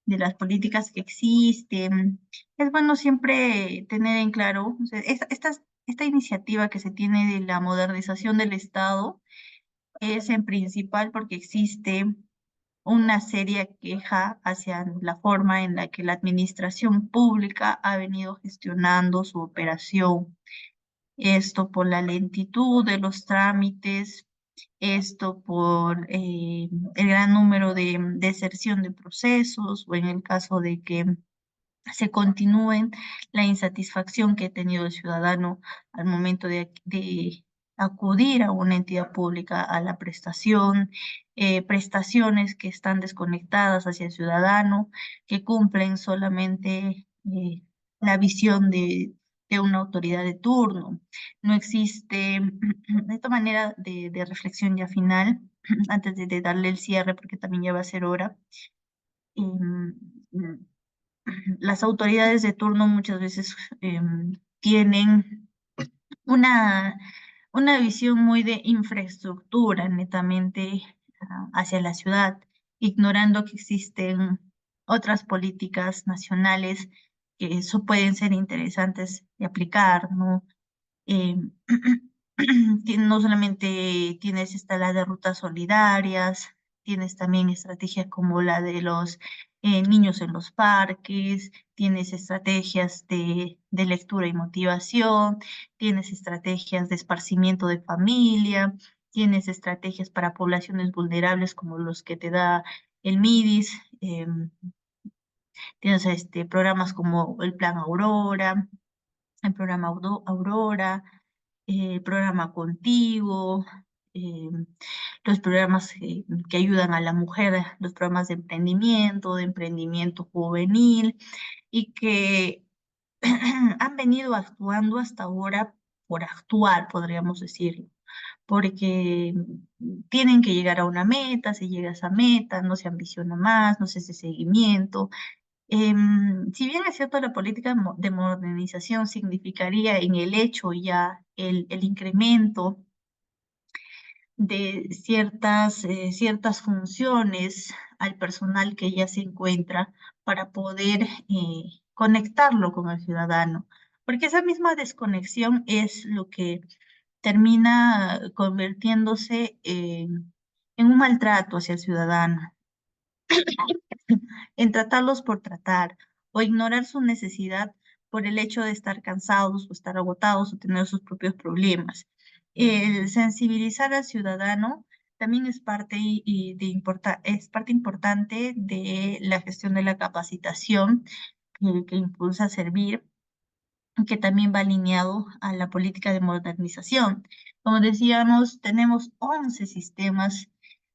[SPEAKER 1] las políticas que existen, es bueno siempre tener en claro, o sea, esta iniciativa que se tiene de la modernización del Estado es en principal porque existe una seria queja hacia la forma en la que la administración pública ha venido gestionando su operación. Esto por la lentitud de los trámites, esto por el gran número de deserción de procesos o en el caso de que se continúen la insatisfacción que ha tenido el ciudadano al momento de acudir a una entidad pública a la prestación, prestaciones que están desconectadas hacia el ciudadano, que cumplen solamente la visión de una autoridad de turno. No existe esta manera de reflexión ya final, antes de darle el cierre, porque también ya va a ser hora. em, las autoridades de turno muchas veces tienen una, una visión muy de infraestructura, netamente hacia la ciudad, ignorando que existen otras políticas nacionales que eso pueden ser interesantes de aplicar, ¿no? Eh, no solamente tienes la de rutas solidarias, tienes también estrategias como la de los niños en los parques, tienes estrategias de lectura y motivación, tienes estrategias de esparcimiento de familia, tienes estrategias para poblaciones vulnerables como los que te da el MIDIS, tienes programas como el Plan Aurora, el programa Aurora, el programa Contigo, eh, los programas que ayudan a la mujer, los programas de emprendimiento juvenil, y que han venido actuando hasta ahora por actuar, podríamos decirlo, porque tienen que llegar a una meta, se llega a esa meta, no se ambiciona más, no se hace seguimiento. Si bien es cierto, la política de modernización significaría en el hecho ya el incremento de ciertas funciones al personal que ya se encuentra para poder conectarlo con el ciudadano, porque esa misma desconexión es lo que termina convirtiéndose en un maltrato hacia el ciudadano, en tratarlos por tratar o ignorar su necesidad por el hecho de estar cansados o estar agotados o tener sus propios problemas. El sensibilizar al ciudadano también es parte, es parte importante de la gestión de la capacitación que impulsa a servir, que también va alineado a la política de modernización. Como decíamos, tenemos 11 sistemas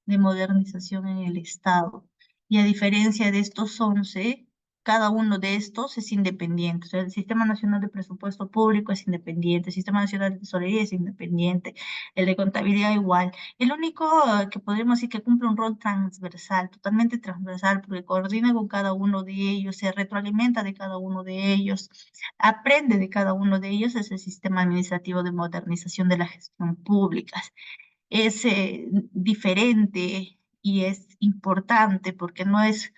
[SPEAKER 1] de modernización en el Estado. Y a diferencia de estos 11, cada uno de estos es independiente. O sea, el Sistema Nacional de Presupuesto Público es independiente, el Sistema Nacional de Tesorería es independiente, el de Contabilidad igual. El único que podríamos decir que cumple un rol transversal, totalmente transversal, porque coordina con cada uno de ellos, se retroalimenta de cada uno de ellos, aprende de cada uno de ellos, es el Sistema Administrativo de Modernización de la Gestión Pública. Es diferente y es importante porque no es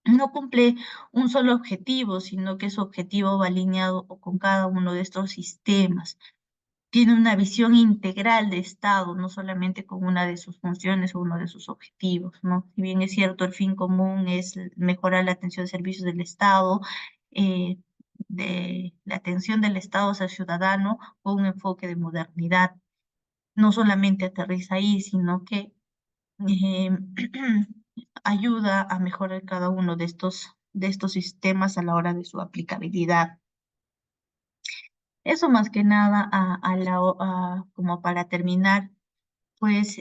[SPEAKER 1] no cumple un solo objetivo, sino que su objetivo va alineado con cada uno de estos sistemas. Tiene una visión integral de Estado, no solamente con una de sus funciones o uno de sus objetivos, ¿no? Si bien es cierto, el fin común es mejorar la atención de servicios del Estado, de la atención del Estado hacia el ciudadano con un enfoque de modernidad. No solamente aterriza ahí, sino que eh, ayuda a mejorar cada uno de estos sistemas a la hora de su aplicabilidad. Eso más que nada como para terminar, pues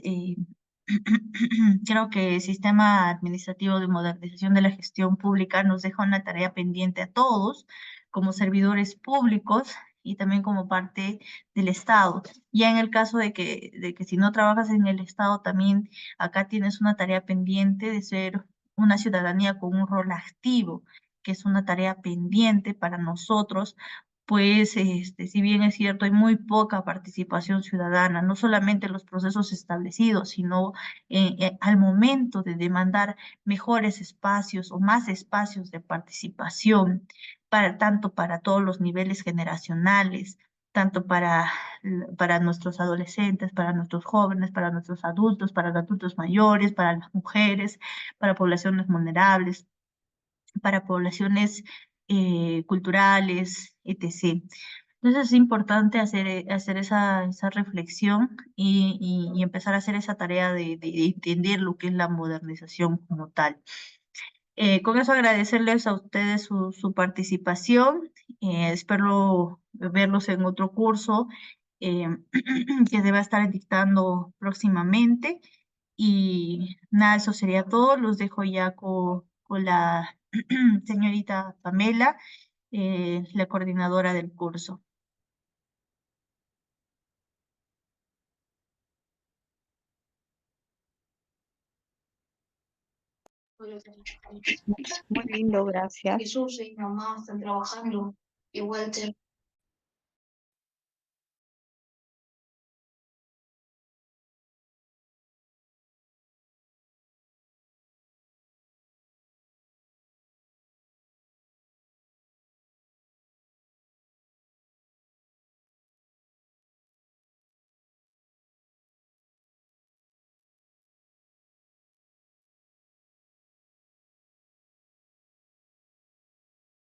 [SPEAKER 1] creo que el Sistema Administrativo de Modernización de la Gestión Pública nos deja una tarea pendiente a todos como servidores públicos y también como parte del Estado. Ya en el caso de que si no trabajas en el Estado, también acá tienes una tarea pendiente de ser una ciudadanía con un rol activo, que es una tarea pendiente para nosotros pues si bien es cierto, hay muy poca participación ciudadana, no solamente en los procesos establecidos, sino al momento de demandar mejores espacios o más espacios de participación, tanto para todos los niveles generacionales, tanto para nuestros adolescentes, para nuestros jóvenes, para nuestros adultos, para los adultos mayores, para las mujeres, para poblaciones vulnerables, para poblaciones culturales, etc. Entonces es importante hacer esa reflexión y empezar a hacer esa tarea de entender lo que es la modernización como tal. Con eso agradecerles a ustedes su participación. Espero verlos en otro curso eh, que se va a estar dictando próximamente. Y nada, eso sería todo. Los dejo ya con la señorita Pamela, la coordinadora del curso.
[SPEAKER 4] Muy lindo, gracias.
[SPEAKER 5] Jesús y mamá están trabajando y Walter